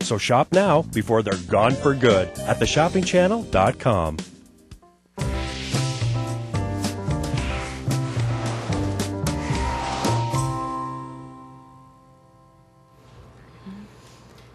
So shop now before they're gone for good at theshoppingchannel.com.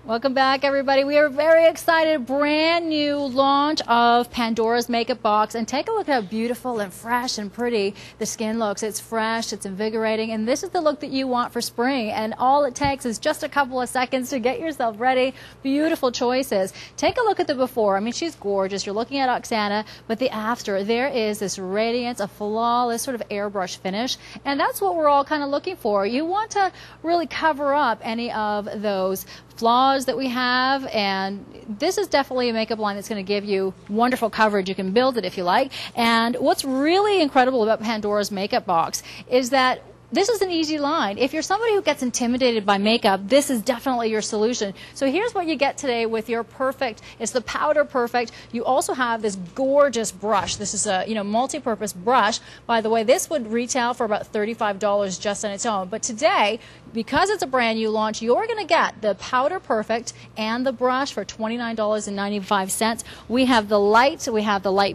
Welcome back, everybody. We are very excited. Brand new launch of Pandora's Makeup Box. And take a look at how beautiful and fresh and pretty the skin looks. It's fresh, it's invigorating, and this is the look that you want for spring. And all it takes is just a couple of seconds to get yourself ready. Beautiful choices. Take a look at the before. I mean, she's gorgeous. You're looking at Oksana, but the after, there is this radiance, a flawless sort of airbrush finish. And that's what we're all kind of looking for. You want to really cover up any of those flaws that we have, and this is definitely a makeup line that's going to give you wonderful coverage. You can build it if you like. And what's really incredible about Pandora's Makeup Box is that this is an easy line. If you're somebody who gets intimidated by makeup, this is definitely your solution. So here's what you get today with your perfect, it's the Powder Perfect. You also have this gorgeous brush. This is a multi-purpose brush. By the way, this would retail for about $35 just on its own. But today, because it's a brand new launch, you're going to get the Powder Perfect and the brush for $29.95. We have the light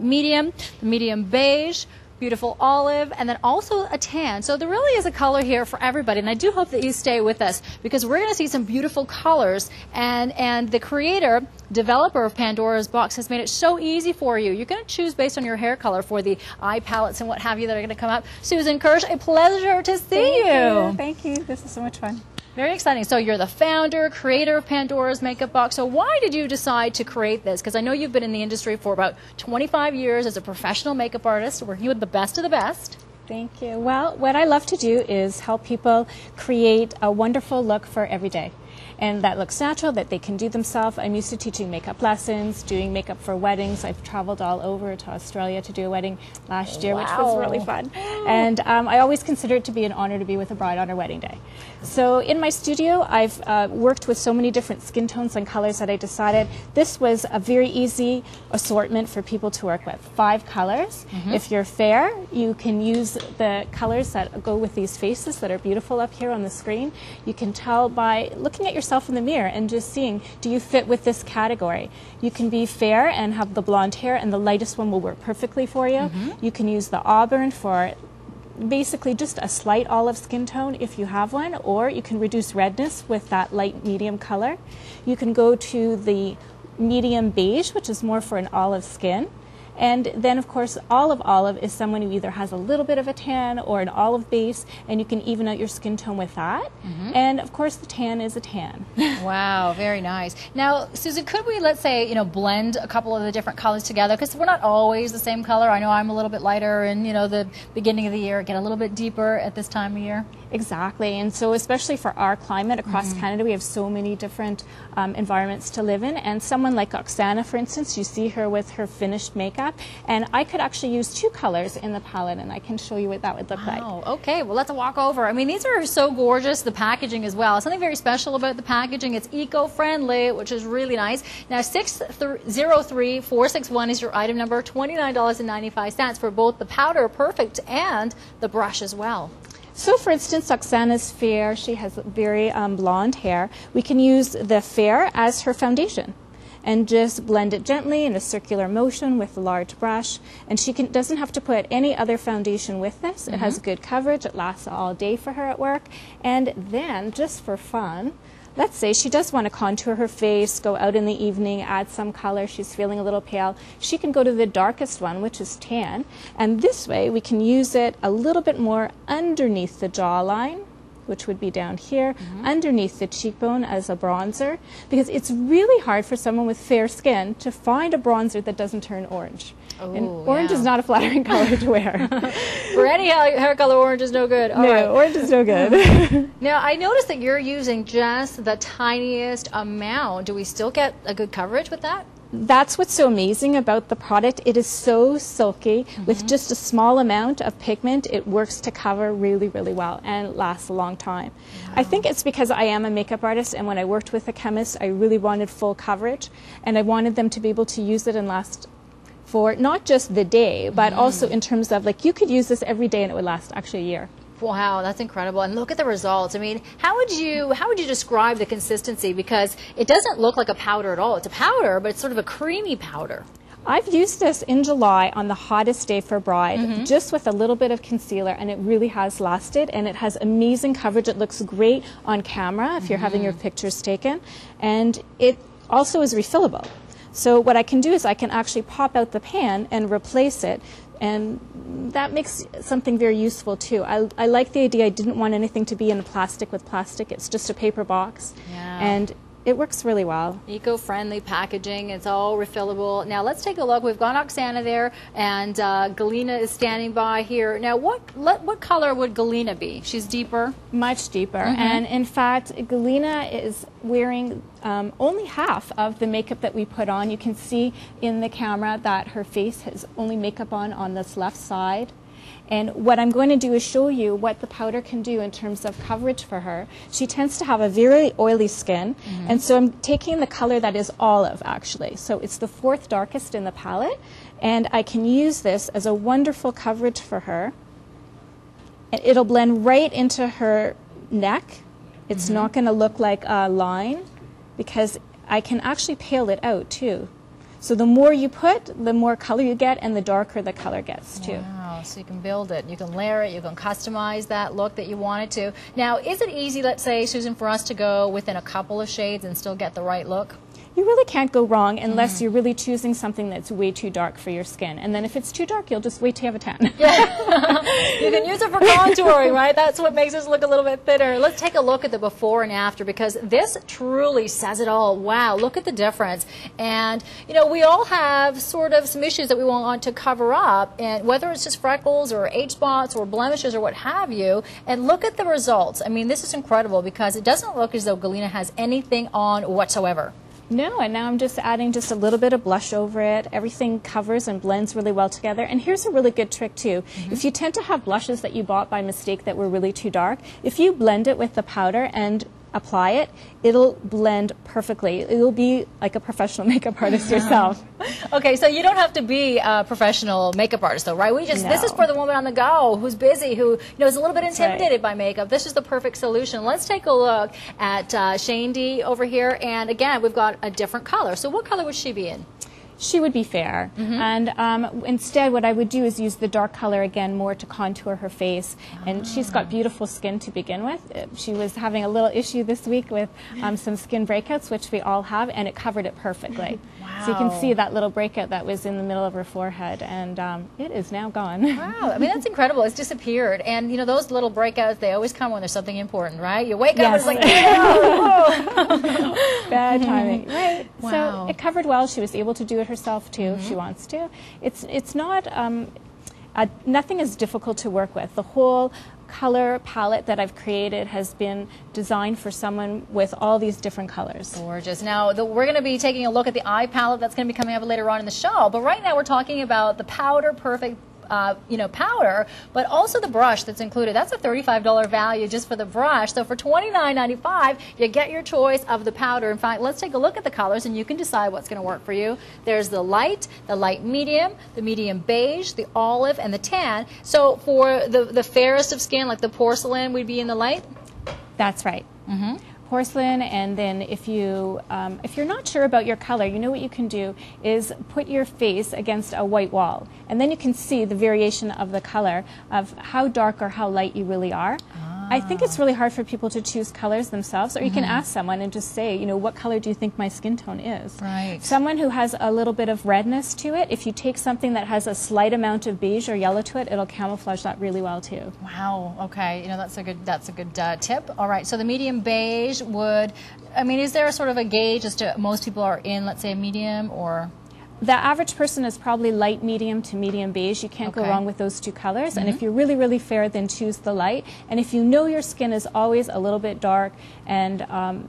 medium, the medium beige, beautiful olive, and then also a tan. So there really is a color here for everybody, and I do hope that you stay with us because we're going to see some beautiful colors, and the creator, developer of Pandora's Box has made it so easy for you. You're going to choose based on your hair color for the eye palettes and what have you that are going to come up. Susan Kirsch, a pleasure to see you. Thank you. This is so much fun. Very exciting. So you're the founder, creator of Pandora's Makeup Box. So why did you decide to create this? Because I know you've been in the industry for about 25 years as a professional makeup artist, working with the best of the best. Thank you. Well, what I love to do is help people create a wonderful look for every day. And that looks natural, that they can do themselves. I'm used to teaching makeup lessons, doing makeup for weddings. I've traveled all over to Australia to do a wedding last year, which was really fun. And I always consider it to be an honor to be with a bride on her wedding day. So in my studio, I've worked with so many different skin tones and colors that I decided this was a very easy assortment for people to work with. 5 colors. If you're fair, you can use the colors that go with these faces that are beautiful up here on the screen. You can tell by looking at yourself in the mirror and just seeing, do you fit with this category? You can be fair and have the blonde hair, and the lightest one will work perfectly for you. You can use the auburn for basically just a slight olive skin tone if you have one, or you can reduce redness with that light medium color. You can go to the medium beige, which is more for an olive skin. And then, of course, olive is someone who either has a little bit of a tan or an olive base, and you can even out your skin tone with that. And, of course, the tan is a tan. Wow, very nice. Now, Susan, could we, let's say, blend a couple of the different colors together? Because we're not always the same color. I know I'm a little bit lighter, and, the beginning of the year, get a little bit deeper at this time of year. Exactly, and so especially for our climate across Canada, we have so many different environments to live in, and someone like Oksana, for instance, you see her with her finished makeup, and I could actually use 2 colors in the palette, and I can show you what that would look like. Oh, okay, well, let's walk over. I mean, these are so gorgeous, the packaging as well. Something very special about the packaging, it's eco-friendly, which is really nice. Now, 603461 is your item number, $29.95 for both the Powder Perfect and the brush as well. So, for instance, Oksana's fair. She has very blonde hair. We can use the fair as her foundation and just blend it gently in a circular motion with a large brush. And she doesn't have to put any other foundation with this. It has good coverage. It lasts all day for her at work. And then, just for fun, let's say she does want to contour her face, go out in the evening, add some color, she's feeling a little pale. She can go to the darkest one, which is tan, and this way we can use it a little bit more underneath the jawline, which would be down here, underneath the cheekbone as a bronzer, because it's really hard for someone with fair skin to find a bronzer that doesn't turn orange. Ooh, and orange is not a flattering color to wear. For any hair color, orange is no good. All right. Orange is no good. Now, I noticed that you're using just the tiniest amount. Do we still get a good coverage with that? That's what's so amazing about the product. It is so silky. With just a small amount of pigment, it works to cover really, really well and lasts a long time. Wow. I think it's because I am a makeup artist, and when I worked with a chemist, I really wanted full coverage, and I wanted them to be able to use it and last for not just the day, but also in terms of, like, you could use this every day and it would last actually a year. Wow, that's incredible. And look at the results. I mean, how would you describe the consistency? Because it doesn't look like a powder at all. It's a powder, but it's sort of a creamy powder. I've used this in July on the hottest day for bride, just with a little bit of concealer, and it really has lasted, and it has amazing coverage. It looks great on camera if you're having your pictures taken, and it also is refillable. So what I can do is I can actually pop out the pan and replace it, and that makes something very useful too. I like the idea. I didn't want anything to be in plastic with plastic. It's just a paper box, and it works really well. Eco-friendly packaging. It's all refillable. Now let's take a look. We've got Oksana there, and Galina is standing by here. Now what color would Galina be? She's deeper? Much deeper. And in fact, Galina is wearing only half of the makeup that we put on. You can see in the camera that her face has only makeup on this left side. And what I'm going to do is show you what the powder can do in terms of coverage for her. She tends to have a very oily skin, and so I'm taking the color that is olive, actually. So it's the 4th darkest in the palette, and I can use this as a wonderful coverage for her. And it'll blend right into her neck. It's not going to look like a line, because I can actually pale it out, too. So the more you put, the more color you get, and the darker the color gets, too. Wow, so you can build it, you can layer it, you can customize that look that you want it to. Now, is it easy, let's say, Susan, for us to go within a couple of shades and still get the right look? You really can't go wrong unless you're really choosing something that's way too dark for your skin. And then if it's too dark, you'll just wait till you have a tan. You can use it for contouring, right? That's what makes us look a little bit thinner. Let's take a look at the before and after, because this truly says it all. Wow, look at the difference. And, you know, we all have sort of some issues that we want to cover up, and whether it's just freckles or age spots or blemishes or what have you, and look at the results. I mean, this is incredible because it doesn't look as though Galina has anything on whatsoever. No, and now I'm just adding just a little bit of blush over it. Everything covers and blends really well together. And here's a really good trick too. If you tend to have blushes that you bought by mistake that were really too dark, if you blend it with the powder and apply it, it'll blend perfectly. It'll be like a professional makeup artist yourself. Okay, so you don't have to be a professional makeup artist though, right? This is for the woman on the go who's busy, who is a little bit intimidated by makeup. This is the perfect solution. Let's take a look at Shandy over here, and again, we've got a different color. So what color would she be in? She would be fair, and instead what I would do is use the dark color again more to contour her face, and she's got beautiful skin to begin with. She was having a little issue this week with some skin breakouts, which we all have, and it covered it perfectly. Wow. So you can see that little breakout that was in the middle of her forehead, and it is now gone. Wow, I mean, that's incredible. It's disappeared, and you know, those little breakouts, they always come when there's something important, right? You wake up and it's like, whoa. Bad timing, right? Wow. So it covered well. She was able to do it herself too if she wants to. It's not nothing is difficult to work with. The whole color palette that I've created has been designed for someone with all these different colors. Gorgeous. Now we're going to be taking a look at the eye palette that's going to be coming up later on in the show, but right now we're talking about the Powder Perfect powder, but also the brush that's included. That's a $35 value just for the brush. So for $29.95, you get your choice of the powder. In fact, let's take a look at the colors and you can decide what's going to work for you. There's the light medium, the medium beige, the olive, and the tan. So for the fairest of skin, like the porcelain, we'd be in the light? That's right. Porcelain, and then if you're not sure about your color, you know what you can do is put your face against a white wall, and then you can see the variation of the color of how dark or how light you really are. I think it's really hard for people to choose colors themselves, or you can ask someone and just say, you know, what color do you think my skin tone is? Right. Someone who has a little bit of redness to it, if you take something that has a slight amount of beige or yellow to it, it'll camouflage that really well too. Wow. Okay. You know, that's a good tip. All right. So the medium beige would, I mean, is there a sort of a gauge as to most people are in, let's say, a medium or? The average person is probably light medium to medium beige. You can't go wrong with those two colors. And if you're really, really fair, then choose the light. And if you know your skin is always a little bit dark and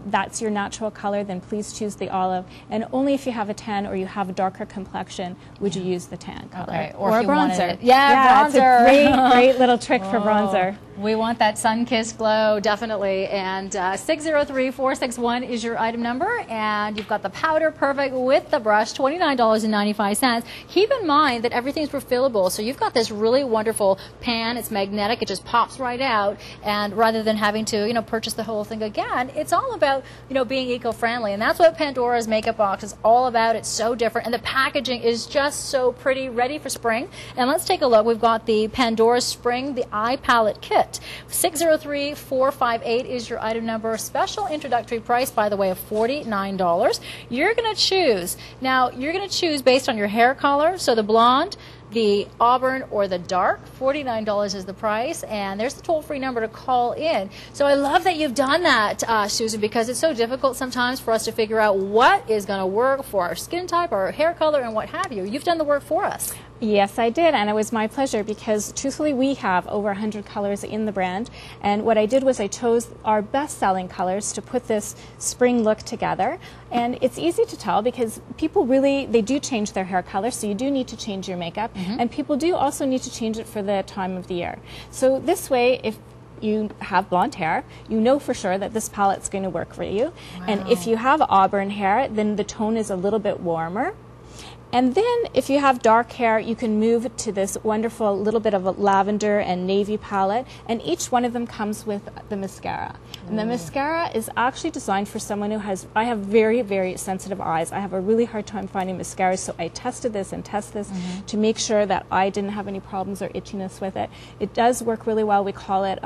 that's your natural color, then please choose the olive. And only if you have a tan or you have a darker complexion would you use the tan color. Okay. Or a bronzer. Yeah, bronzer. It's a great little trick for bronzer. We want that sun-kissed glow, definitely. And 603-461 is your item number. And you've got the Powder Perfect with the brush, $29 $2.95. Keep in mind that everything's refillable, so you've got this really wonderful pan. It's magnetic. It just pops right out, and rather than having to, purchase the whole thing again, it's all about, being eco-friendly, and that's what Pandora's Makeup Box is all about. It's so different, and the packaging is just so pretty, ready for spring. And let's take a look. We've got the Pandora Spring, the Eye Palette Kit. 603458 is your item number. Special introductory price, by the way, of $49. You're going to choose. Now, you're going to choose based on your hair color, so the blonde, the auburn, or the dark. $49 is the price, and there's the toll-free number to call in. So I love that you've done that, Susan, because it's so difficult sometimes for us to figure out what is going to work for our skin type, our hair color, and what have you. You've done the work for us. Yes, I did, and it was my pleasure because truthfully we have over 100 colors in the brand, and what I did was I chose our best-selling colors to put this spring look together. And it's easy to tell because people really, they do change their hair color, so you do need to change your makeup, and people do also need to change it for the time of the year. So this way, if you have blonde hair, you know for sure that this palette's going to work for you. Wow. And if you have auburn hair, then the tone is a little bit warmer. And then if you have dark hair, you can move to this wonderful little bit of a lavender and navy palette, and each one of them comes with the mascara. And the mascara is actually designed for someone who has, I have very, very sensitive eyes. I have a really hard time finding mascara, so I tested this and tested this to make sure that I didn't have any problems or itchiness with it. It does work really well. We call it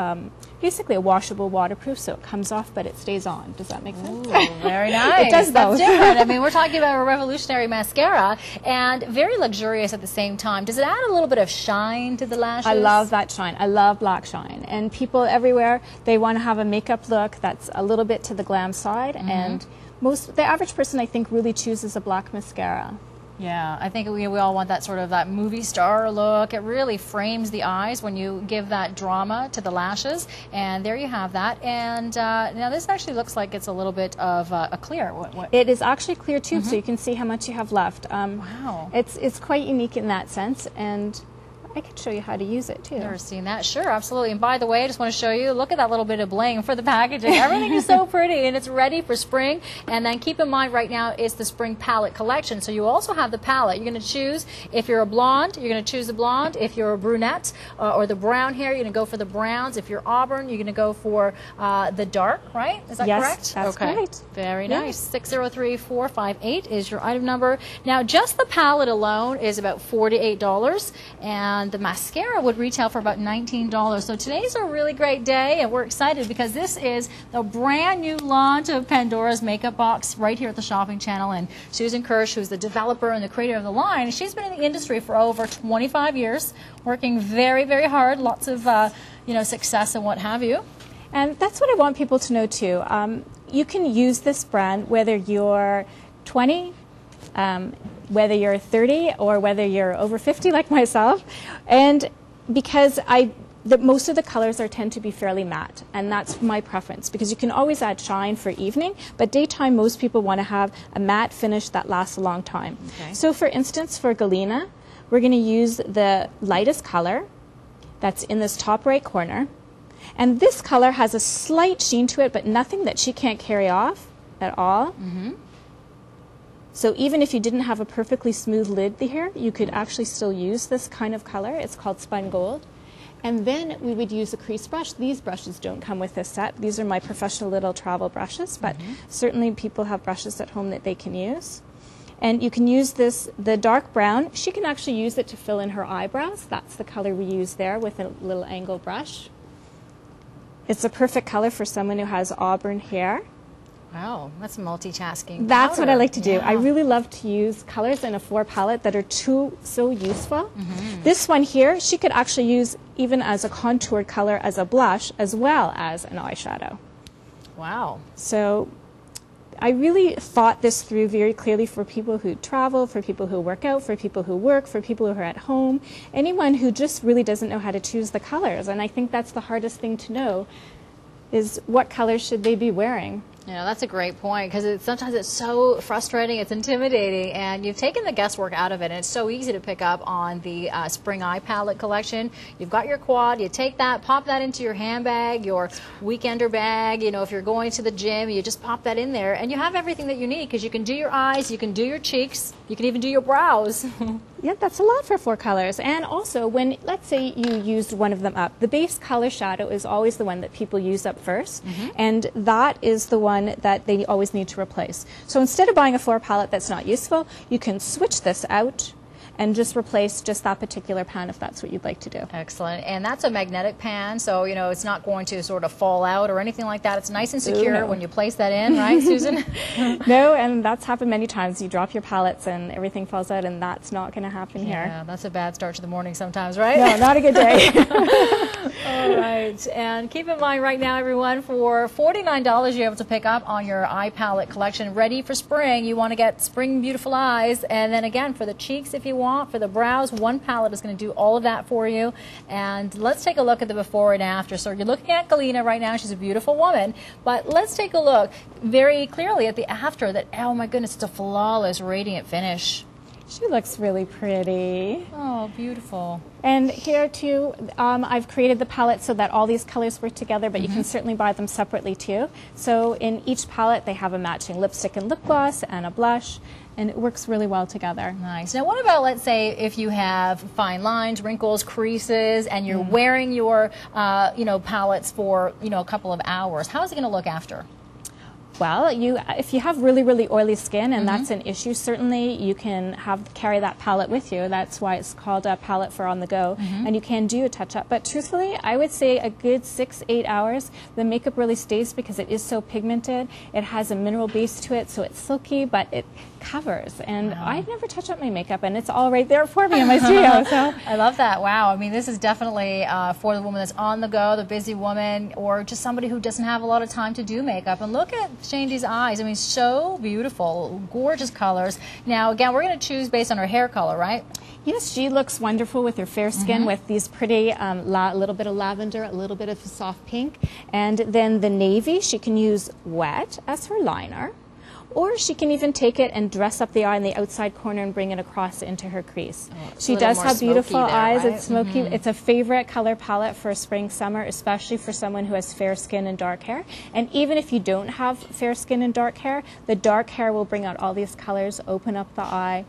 basically a washable waterproof, so it comes off but it stays on. Does that make sense? Ooh, very nice. It does That's both. different. I mean, we're talking about a revolutionary mascara, and very luxurious at the same time. Does it add a little bit of shine to the lashes? I love that shine. I love black shine. And people everywhere, they want to have a makeup look that's a little bit to the glam side, and the average person, I think, really chooses a black mascara. Yeah, I think we all want that sort of that movie star look. It really frames the eyes when you give that drama to the lashes. And there you have that. And now this actually looks like it's a little bit of a clear. It is actually clear too, so you can see how much you have left. Wow. It's quite unique in that sense, and I could show you how to use it too. Never seen that. Sure, absolutely. And by the way, I just want to show you, look at that little bit of bling for the packaging. Everything is so pretty, and it's ready for spring. And then keep in mind right now it's the spring palette collection. So you also have the palette. You're going to choose, if you're a blonde, you're going to choose the blonde. If you're a brunette or the brown hair, you're going to go for the browns. If you're auburn, you're going to go for the dark, right? Is that correct? Yes, that's right. Very nice. 603458 is your item number. Now, just the palette alone is about $48, and the mascara would retail for about $19. So today's a really great day, and we're excited because this is the brand new launch of Pandora's Makeup Box right here at the Shopping Channel. And Susan Kirsch, who's the developer and the creator of the line, she's been in the industry for over 25 years, working very, very hard, lots of success and what have you. And that's what I want people to know too. You can use this brand whether you're 20, whether you're 30, or whether you're over 50 like myself. And because most of the colors tend to be fairly matte, and that's my preference because you can always add shine for evening, but daytime most people want to have a matte finish that lasts a long time. Okay. So for instance, for Galena, we're going to use the lightest color that's in this top right corner, and this color has a slight sheen to it, but nothing that she can't carry off at all. So even if you didn't have a perfectly smooth lid here, you could actually still use this kind of color. It's called Spun Gold. And then we would use a crease brush. These brushes don't come with this set. These are my professional little travel brushes, but certainly people have brushes at home that they can use. And you can use this, the dark brown. She can actually use it to fill in her eyebrows. That's the color we use there with a little angle brush. It's a perfect color for someone who has auburn hair. Wow, that's multitasking. That's powder. what I like to do. Yeah. I really love to use colors in a 4 palette that are so useful. This one here, she could actually use even as a contoured color as a blush as well as an eyeshadow. Wow. So I really thought this through very clearly for people who travel, for people who work out, for people who work, for people who are at home, anyone who just really doesn't know how to choose the colors. And I think that's the hardest thing to know, is what colors should they be wearing. Yeah, that's a great point because sometimes it's so frustrating, it's intimidating, and you've taken the guesswork out of it, and it's so easy to pick up on the Spring Eye Palette collection. You've got your quad, you take that, pop that into your handbag, your weekender bag, you know, if you're going to the gym, you just pop that in there, and you have everything that you need because you can do your eyes, you can do your cheeks, you can even do your brows. Yeah, that's a lot for 4 colors. And also, when, let's say you used one of them up, the base color shadow is always the one that people use up first, and that is the one that they always need to replace. So instead of buying a 4 palette that's not useful, you can switch this out and just replace just that particular pan if that's what you'd like to do. Excellent. And that's a magnetic pan, so you know it's not going to sort of fall out or anything like that. It's nice and secure. Ooh, no. When you place that in, right, Susan? No, and that's happened many times. You drop your palettes and everything falls out, and that's not going to happen here. Yeah, that's a bad start to the morning sometimes, right? No, not a good day. All right, and keep in mind right now, everyone, for $49 you're able to pick up on your eye palette collection ready for spring. You want to get spring beautiful eyes, and then again for the cheeks if you want, for the brows, one palette is going to do all of that for you. And let's take a look at the before and after. So you're looking at Galena right now. She's a beautiful woman, but let's take a look very clearly at the after. That, oh my goodness, it's a flawless, radiant finish. She looks really pretty. Oh, beautiful. And here too, I've created the palette so that all these colors work together, but you can certainly buy them separately too. So in each palette, they have a matching lipstick and lip gloss and a blush, and it works really well together. Nice. Now what about, let's say, if you have fine lines, wrinkles, creases, and you're wearing your palettes for, a couple of hours. How is it going to look after? Well, if you have really, really oily skin and that's an issue, certainly you can carry that palette with you. That's why it's called a palette for on the go. And you can do a touch-up. But truthfully, I would say a good 6-8 hours, the makeup really stays because it is so pigmented. It has a mineral base to it, so it's silky, but it covers. And I never touch up my makeup, and it's all right there for me in my studio. So I love that. Wow. I mean, this is definitely for the woman that's on the go, the busy woman, or just somebody who doesn't have a lot of time to do makeup. And look at Shandy's eyes. I mean, so beautiful, gorgeous colors. Now, again, we're going to choose based on her hair color, right? yes, she looks wonderful with her fair skin with these pretty little bit of lavender, a little bit of soft pink, and then the navy she can use wet as her liner. Or she can even take it and dress up the eye in the outside corner and bring it across into her crease. Oh, she does have beautiful eyes. Right? It's smoky. It's a favorite color palette for spring, summer, especially for someone who has fair skin and dark hair. And even if you don't have fair skin and dark hair, the dark hair will bring out all these colors, open up the eye.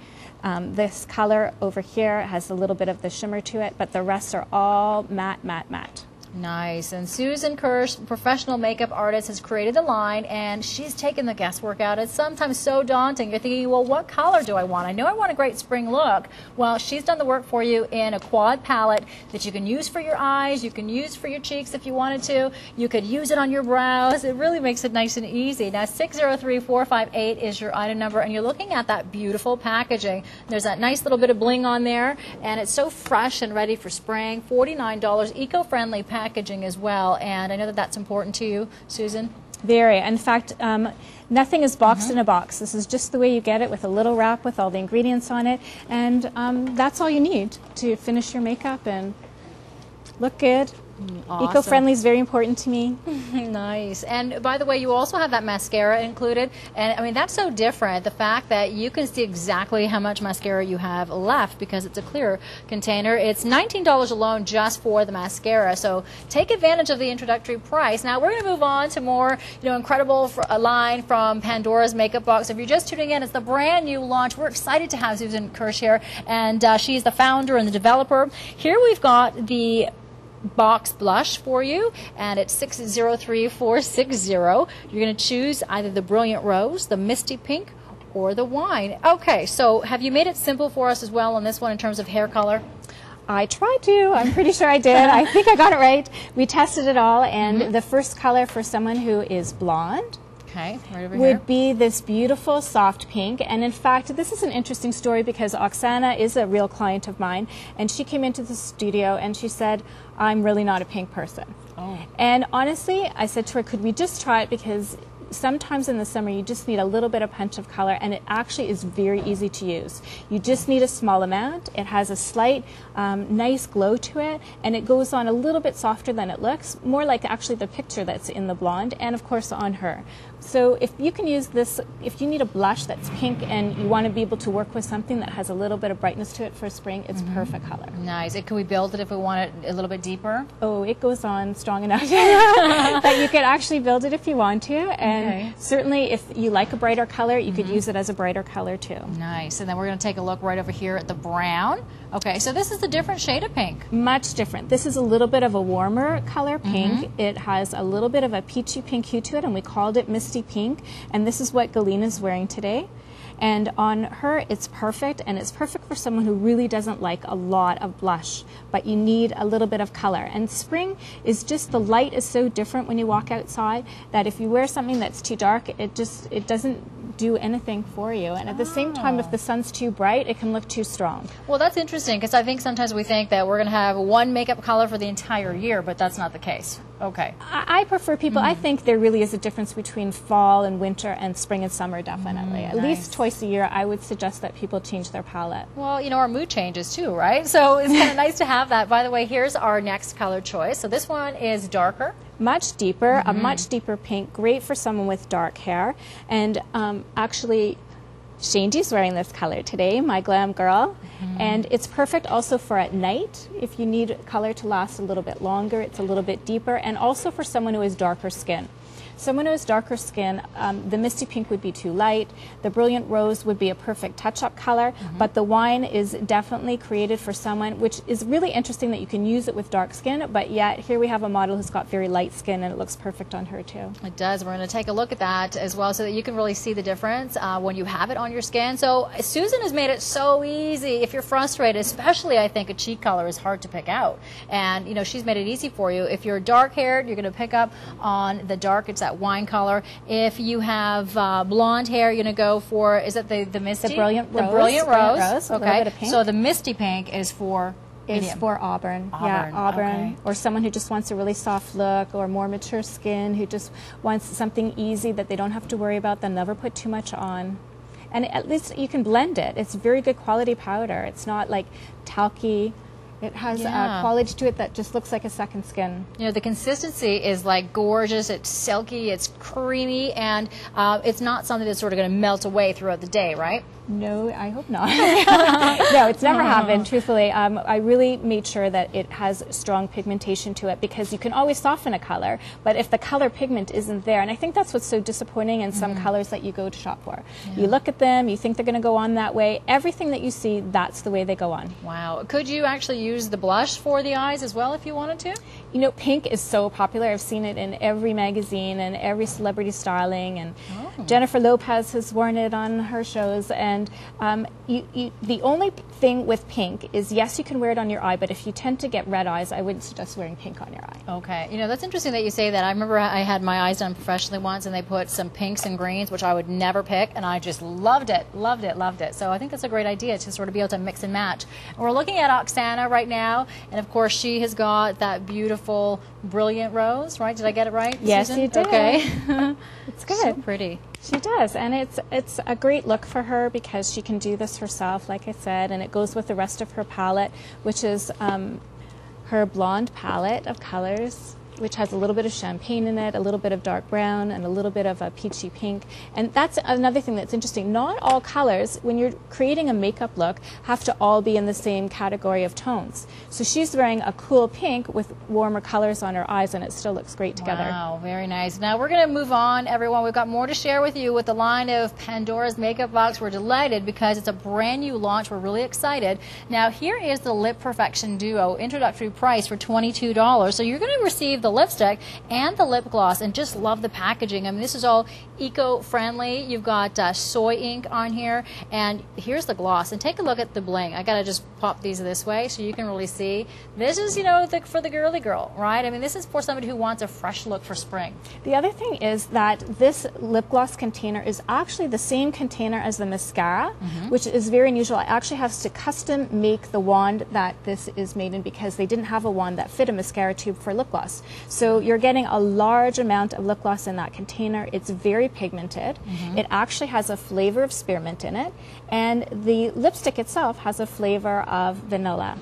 This color over here has a little bit of the shimmer to it, but the rest are all matte, matte, matte. Nice. And Susan Kirsch, professional makeup artist, has created a line, and she's taken the guesswork out. It's sometimes so daunting. You're thinking, well, what color do I want? I know I want a great spring look. Well, she's done the work for you in a quad palette that you can use for your eyes, you can use for your cheeks if you wanted to. You could use it on your brows. It really makes it nice and easy. Now, 603-458 is your item number, and you're looking at that beautiful packaging. There's that nice little bit of bling on there, and it's so fresh and ready for spring. $49, eco-friendly packaging as well, and I know that that's important to you, Susan. Very. In fact, nothing is boxed in a box. This is just the way you get it, with a little wrap with all the ingredients on it, and that's all you need to finish your makeup and look good. Awesome. Eco-friendly is very important to me. Nice. And by the way, you also have that mascara included, and I mean that's so different, the fact that you can see exactly how much mascara you have left because it's a clear container. It's $19 alone just for the mascara, so take advantage of the introductory price. Now we're going to move on to more incredible line from Pandora's Makeup Box. If you're just tuning in, it's the brand new launch. We're excited to have Susan Kirsch here, and she's the founder and the developer. Here we've got the box blush for you, and it's 603460. You're going to choose either the Brilliant Rose, the Misty Pink, or the Wine. Okay, so have you made it simple for us as well on this one in terms of hair color? I tried to. I'm pretty sure I did. I think I got it right. We tested it all, and the first color for someone who is blonde would be this beautiful soft pink. And in fact, this is an interesting story because Oksana is a real client of mine, and she came into the studio and she said, I'm really not a pink person. Oh. And honestly, I said to her, could we just try it, because sometimes in the summer you just need a little bit of punch of color, and it actually is very easy to use. You just need a small amount. It has a slight nice glow to it, and it goes on a little bit softer than it looks, more like actually the picture that's in the blonde and of course on her. So if you can use this, if you need a blush that's pink and you want to be able to work with something that has a little bit of brightness to it for spring, it's perfect color. Nice. Can we build it if we want it a little bit deeper? Oh, it goes on strong enough that you could actually build it if you want to. And certainly if you like a brighter color, you could use it as a brighter color too. Nice. And then we're going to take a look right over here at the brown. Okay, so this is a different shade of pink. Much different. This is a little bit of a warmer color pink. It has a little bit of a peachy pink hue to it, and we called it Misty Pink. And this is what Galina's wearing today. And on her, it's perfect, and it's perfect for someone who really doesn't like a lot of blush, but you need a little bit of color. And spring is just, the light is so different when you walk outside that if you wear something that's too dark, it doesn't do anything for you. And at the same time, if the sun's too bright, it can look too strong. Well, that's interesting, because I think sometimes we think that we're going to have one makeup color for the entire year, but that's not the case. Okay. I prefer people, I think there really is a difference between fall and winter and spring and summer, definitely. At least twice a year, I would suggest that people change their palette. Well, you know, our mood changes too, right? So it's kind of nice to have that. By the way, here's our next color choice. So this one is darker. Much deeper, a much deeper pink, great for someone with dark hair. And actually, Shandy's wearing this color today, my glam girl. And it's perfect also for at night. If you need color to last a little bit longer, it's a little bit deeper. And also for someone who has darker skin. Someone who has darker skin, the Misty Pink would be too light. The Brilliant Rose would be a perfect touch-up color, but the wine is definitely created for someone, which is really interesting that you can use it with dark skin, but yet here we have a model who's got very light skin, and it looks perfect on her too. It does. We're going to take a look at that as well so that you can really see the difference when you have it on your skin. So Susan has made it so easy. If you're frustrated, especially I think a cheek color is hard to pick out, and you know, she's made it easy for you. If you're dark-haired, you're going to pick up on the dark. It's that wine color. If you have blonde hair, you're going to go for, is it the Misty? The Brilliant Rose. The Brilliant Rose. Okay. A little bit of pink. So the Misty Pink is for for Auburn. Yeah, Auburn. Okay. Or someone who just wants a really soft look, or more mature skin, who just wants something easy that they don't have to worry about. They'll never put too much on. And at least you can blend it. It's very good quality powder. It's not like talky. It has a quality to it that just looks like a second skin. You know, the consistency is like gorgeous. It's silky, it's creamy, and it's not something that's sort of going to melt away throughout the day, right? No, I hope not. No, it's never happened, truthfully. I really made sure that it has strong pigmentation to it, because you can always soften a color, but if the color pigment isn't there, and I think that's what's so disappointing in some colors that you go to shop for. You look at them, you think they're going to go on that way. Everything that you see, that's the way they go on. Wow. Could you actually use the blush for the eyes as well if you wanted to? You know, pink is so popular. I've seen it in every magazine and every celebrity styling, and Jennifer Lopez has worn it on her shows. And the only thing with pink is, yes, you can wear it on your eye, but if you tend to get red eyes, I wouldn't suggest wearing pink on your eye. Okay. You know, that's interesting that you say that. I remember I had my eyes done professionally once, and they put some pinks and greens, which I would never pick, and I just loved it, loved it, loved it. So I think that's a great idea to sort of be able to mix and match. And we're looking at Oksana right now, and of course she has got that beautiful Brilliant Rose, right? Did I get it right, Yes, Susan? you did. Okay. It's good. So pretty. She does, and it's a great look for her because she can do this herself, like I said, and it goes with the rest of her palette, which is her blonde palette of colors, which has a little bit of champagne in it, a little bit of dark brown, and a little bit of a peachy pink. And that's another thing that's interesting. Not all colors, when you're creating a makeup look, have to all be in the same category of tones. So she's wearing a cool pink with warmer colors on her eyes, and it still looks great together. Wow, very nice. Now we're going to move on, everyone. We've got more to share with you with the line of Pandora's Makeup Box. We're delighted because it's a brand new launch. We're really excited. Now here is the Lip Perfection Duo, introductory price for $22. So you're going to receive the lipstick and the lip gloss, and just love the packaging. I mean, this is all eco-friendly. You've got soy ink on here, and here's the gloss. And take a look at the bling. I gotta just pop these this way so you can really see. This is, you know, for the girly girl, right? I mean, this is for somebody who wants a fresh look for spring. The other thing is that this lip gloss container is actually the same container as the mascara, which is very unusual. I actually have to custom make the wand that this is made in because they didn't have a wand that fit a mascara tube for lip gloss. So you're getting a large amount of lip gloss in that container. It's very pigmented. It actually has a flavor of spearmint in it, and the lipstick itself has a flavor of vanilla.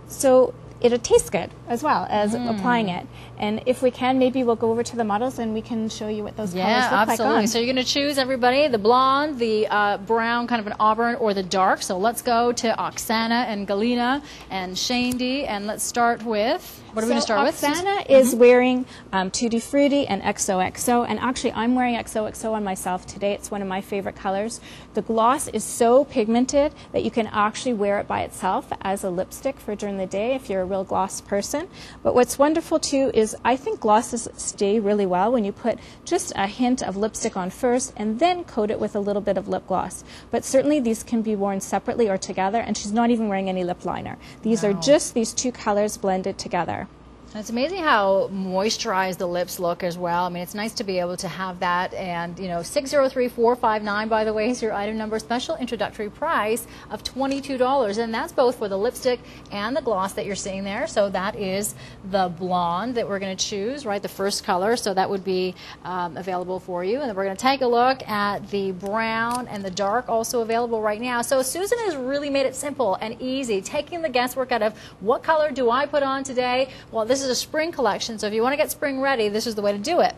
So it'll taste good as well as applying it. And if we can, maybe we'll go over to the models and we can show you what those colors look absolutely. like on. So you're going to choose, everybody, the blonde, the brown, kind of an auburn, or the dark. So let's go to Oksana and Galina and Shandy, and let's start with, what are we going to start with? Oksana is wearing Tutti Frutti and XOXO, and actually I'm wearing XOXO on myself today. It's one of my favorite colors. The gloss is so pigmented that you can actually wear it by itself as a lipstick for during the day if you're a real gloss person. But what's wonderful too is I think glosses stay really well when you put just a hint of lipstick on first and then coat it with a little bit of lip gloss. But certainly these can be worn separately or together, and she's not even wearing any lip liner. These are just these two colors blended together. It's amazing how moisturized the lips look as well. I mean, it's nice to be able to have that. And, you know, 603459, by the way, is your item number. Special introductory price of $22. And that's both for the lipstick and the gloss that you're seeing there. So that is the blonde that we're going to choose, right? The first color. So that would be available for you. And then we're going to take a look at the brown and the dark, also available right now. So Susan has really made it simple and easy, taking the guesswork out of what color do I put on today? Well, this is a spring collection, so if you want to get spring ready, this is the way to do it.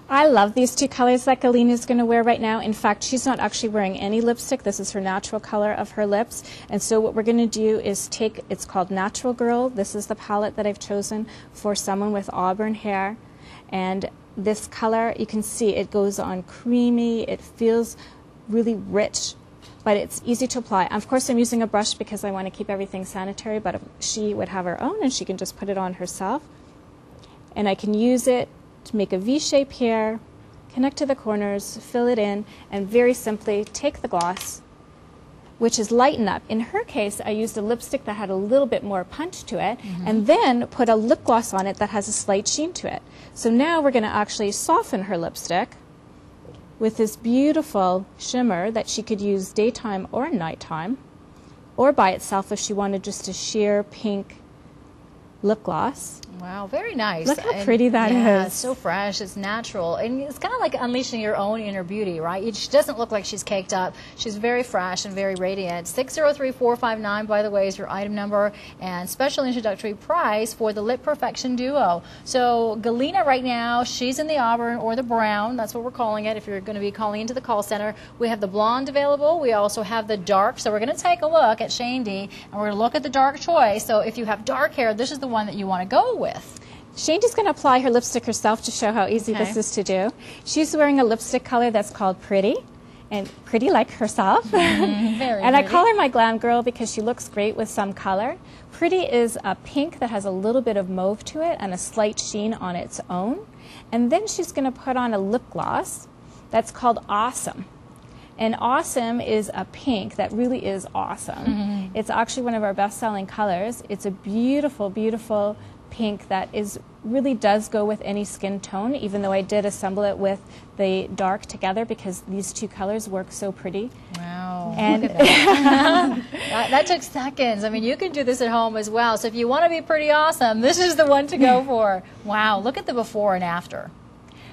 I love these two colors that Galina is going to wear right now. In fact, she's not actually wearing any lipstick. This is her natural color of her lips. And so what we're going to do is take, it's called Natural Girl. This is the palette that I've chosen for someone with auburn hair. And this color, you can see it goes on creamy. It feels really rich, but it's easy to apply. Of course, I'm using a brush because I want to keep everything sanitary, but if she would have her own and she can just put it on herself. And I can use it to make a V shape here, connect to the corners, fill it in, and very simply take the gloss, which is lighten up. In her case, I used a lipstick that had a little bit more punch to it, and then put a lip gloss on it that has a slight sheen to it. So now we're going to actually soften her lipstick with this beautiful shimmer that she could use daytime or nighttime, or by itself if she wanted just a sheer pink lip gloss. Wow, very nice. Look how pretty that is. Yeah, it's so fresh, it's natural, and it's kind of like unleashing your own inner beauty, right? She doesn't look like she's caked up. She's very fresh and very radiant. 603459, by the way, is your item number, and special introductory price for the Lip Perfection Duo. So Galina right now, she's in the auburn or the brown. That's what we're calling it if you're going to be calling into the call center. We have the blonde available. We also have the dark. So we're going to take a look at Shandy, and we're going to look at the dark choice. So if you have dark hair, this is the one that you want to go with. Shandy's going to apply her lipstick herself to show how easy this is to do. She's wearing a lipstick color that's called Pretty, and pretty like herself. And I call her my glam girl because she looks great with some color. Pretty is a pink that has a little bit of mauve to it and a slight sheen on its own. And then she's going to put on a lip gloss that's called Awesome. And Awesome is a pink that really is awesome. It's actually one of our best-selling colors. It's a beautiful, beautiful pink that really does go with any skin tone, even though I did assemble it with the dark together because these two colors work so pretty. Wow. And look at that. That took seconds. I mean, you can do this at home as well. So if you want to be pretty awesome, this is the one to go for. Wow, look at the before and after.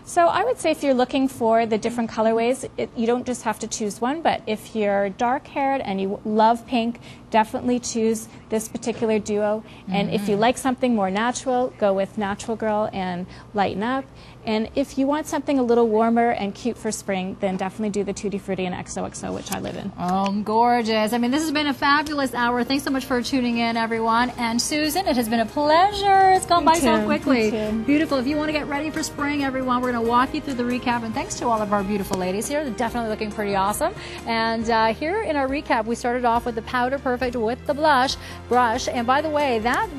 So I would say if you're looking for the different colorways, you don't just have to choose one, but if you're dark-haired and you love pink, definitely choose this particular duo. And if you like something more natural, go with Natural Girl and Lighten Up. And if you want something a little warmer and cute for spring, then definitely do the Tutti Frutti and XOXO, which I live in. Oh, gorgeous. I mean, this has been a fabulous hour. Thanks so much for tuning in, everyone. And Susan, it has been a pleasure. It's gone by so quickly. Beautiful. If you want to get ready for spring, everyone, we're going to walk you through the recap. And thanks to all of our beautiful ladies here. They're definitely looking pretty awesome. And here in our recap, we started off with the Powder Perfect with the blush brush. And by the way, that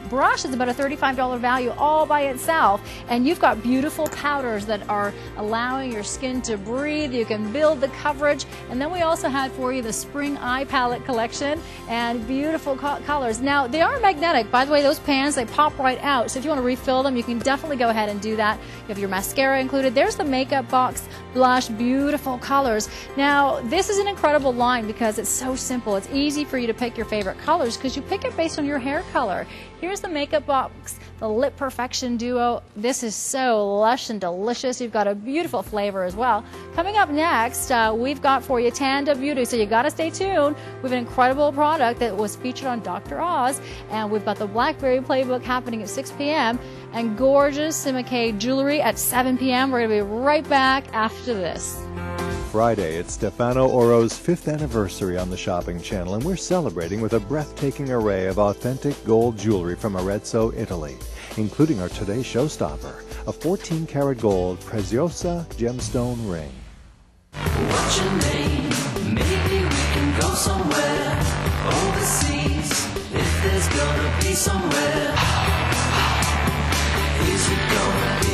brush is about a $35 value all by itself, and you've got beautiful powders that are allowing your skin to breathe. You can build the coverage, and then we also had for you the Spring Eye Palette collection and beautiful colors. Now they are magnetic, by the way. Those pans, they pop right out, so if you want to refill them, you can definitely go ahead and do that. You have your mascara included. There's the makeup box blush, beautiful colors. Now this is an incredible line because it's so simple. It's easy for you to pick your favorite colors because you pick it based on your hair color. Here's the makeup box the Lip Perfection Duo. This is so lush and delicious. You've got a beautiful flavor as well. Coming up next, we've got for you Tanda Beauty, so you got to stay tuned. We have an incredible product that was featured on Dr. Oz, and we've got the Blackberry Playbook happening at 6 p.m. and gorgeous Simicade jewelry at 7 p.m. We're going to be right back after this. Friday, it's Stefano Oro's 5th anniversary on the Shopping Channel, and we're celebrating with a breathtaking array of authentic gold jewelry from Arezzo, Italy, including our Today Showstopper, a 14-karat gold Preziosa gemstone ring. What's your name? Maybe we can go somewhere overseas. If there's gonna be somewhere, is it gonna be?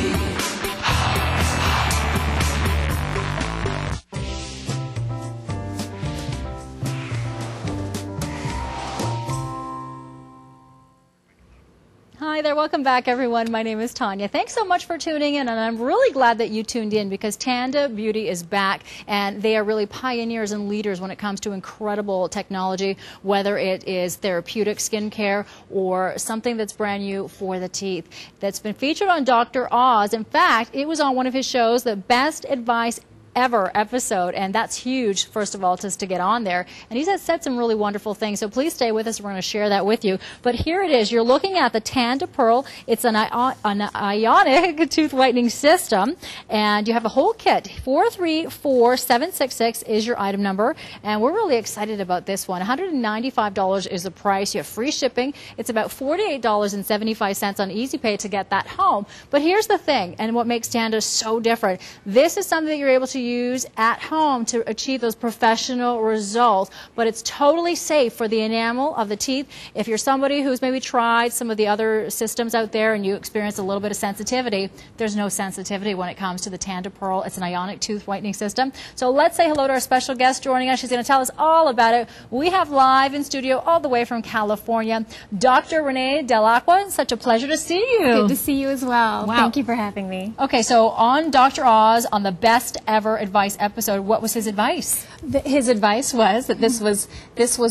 Hi there, welcome back everyone. My name is Tanya. Thanks so much for tuning in, and I'm really glad that you tuned in because Tanda Beauty is back, and they are really pioneers and leaders when it comes to incredible technology, whether it is therapeutic skincare or something that's brand new for the teeth. That's been featured on Dr. Oz. In fact, it was on one of his shows, the Best Advice Ever episode, and that's huge, first of all, just to get on there. And he's said some really wonderful things, so please stay with us. We're going to share that with you. But here it is. You're looking at the Tanda Pearl. It's an ionic tooth whitening system, and you have a whole kit. 434766 is your item number, and we're really excited about this one. $195 is the price. You have free shipping. It's about $48.75 on Easy Pay to get that home. But here's the thing, and what makes Tanda so different. This is something that you're able to use at home to achieve those professional results, but it's totally safe for the enamel of the teeth. If you're somebody who's maybe tried some of the other systems out there and you experience a little bit of sensitivity, there's no sensitivity when it comes to the Tanda Pearl. It's an ionic tooth whitening system. So let's say hello to our special guest joining us. She's going to tell us all about it. We have live in studio all the way from California, Dr. Renee Delacqua. It's such a pleasure to see you. Good to see you as well. Wow. Thank you for having me. Okay, so on Dr. Oz, on the Best Ever Advice episode, what was his advice? His advice was that this was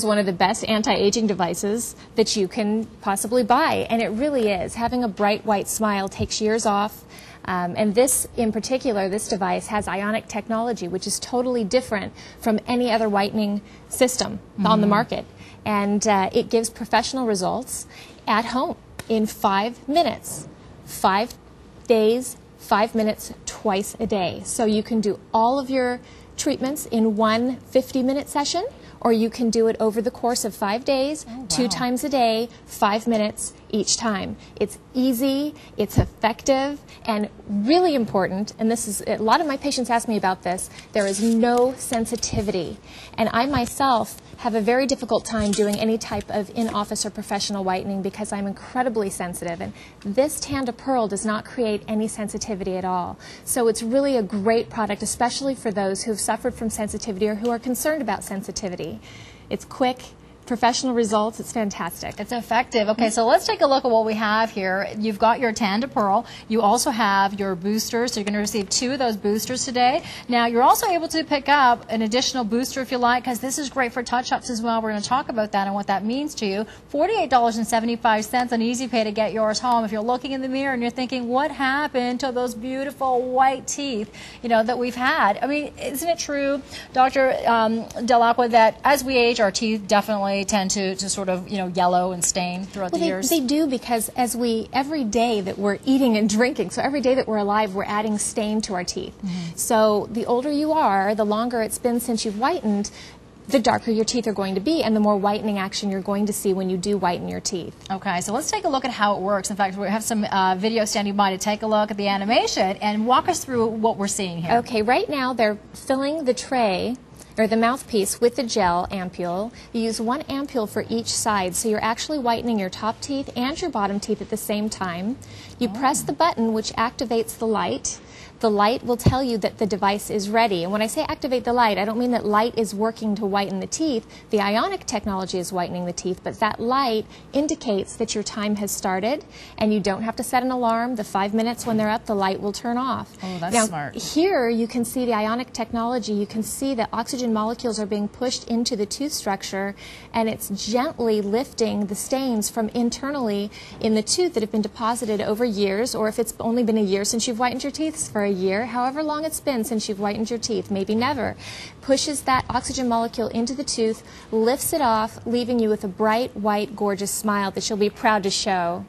one of the best anti-aging devices that you can possibly buy, and it really is. Having a bright white smile takes years off. And this, in particular, this device has ionic technology, which is totally different from any other whitening system on the market. And it gives professional results at home in 5 minutes. 5 days, 5 minutes, twice a day. So you can do all of your treatments in one 50-minute session, or you can do it over the course of 5 days, 2 times a day, 5 minutes each time. It's easy, it's effective, and really important, and this is, a lot of my patients ask me about this, there is no sensitivity. And I myself have a very difficult time doing any type of in-office or professional whitening because I'm incredibly sensitive, and this Tanda Pearl does not create any sensitivity at all. So it's really a great product, especially for those who've suffered from sensitivity or who are concerned about sensitivity. It's quick, professional results. It's fantastic. It's effective. Okay, so let's take a look at what we have here. You've got your Tanda Pearl. You also have your boosters. So you're going to receive 2 of those boosters today. Now, you're also able to pick up an additional booster if you like, because this is great for touch-ups as well. We're going to talk about that and what that means to you. $48.75 on Easy Pay to get yours home. If you're looking in the mirror and you're thinking, what happened to those beautiful white teeth, you know, that we've had? I mean, isn't it true, Dr. Delacqua, that as we age, our teeth definitely tend to sort of, you know, yellow and stain throughout the years? They do, because every day that we're eating and drinking, so every day that we're alive, we're adding stain to our teeth. So the older you are, the longer it's been since you've whitened, the darker your teeth are going to be and the more whitening action you're going to see when you do whiten your teeth. Okay, so let's take a look at how it works. In fact, we have some video standing by to take a look at the animation and walk us through what we're seeing here. Okay, right now they're filling the tray or the mouthpiece with the gel ampule. You use 1 ampule for each side, so you're actually whitening your top teeth and your bottom teeth at the same time. You press the button which activates the light. the light will tell you that the device is ready. And when I say activate the light, I don't mean that light is working to whiten the teeth. The ionic technology is whitening the teeth, but that light indicates that your time has started, and you don't have to set an alarm. The 5 minutes when they're up, the light will turn off. Oh, that's now, smart. Here you can see the ionic technology. You can see that oxygen molecules are being pushed into the tooth structure, and it's gently lifting the stains from internally in the tooth that have been deposited over years, or if it's only been a year since you've whitened your teeth, for a year, however long it's been since you've whitened your teeth, maybe never, pushes that oxygen molecule into the tooth, lifts it off, leaving you with a bright, white, gorgeous smile that you'll be proud to show.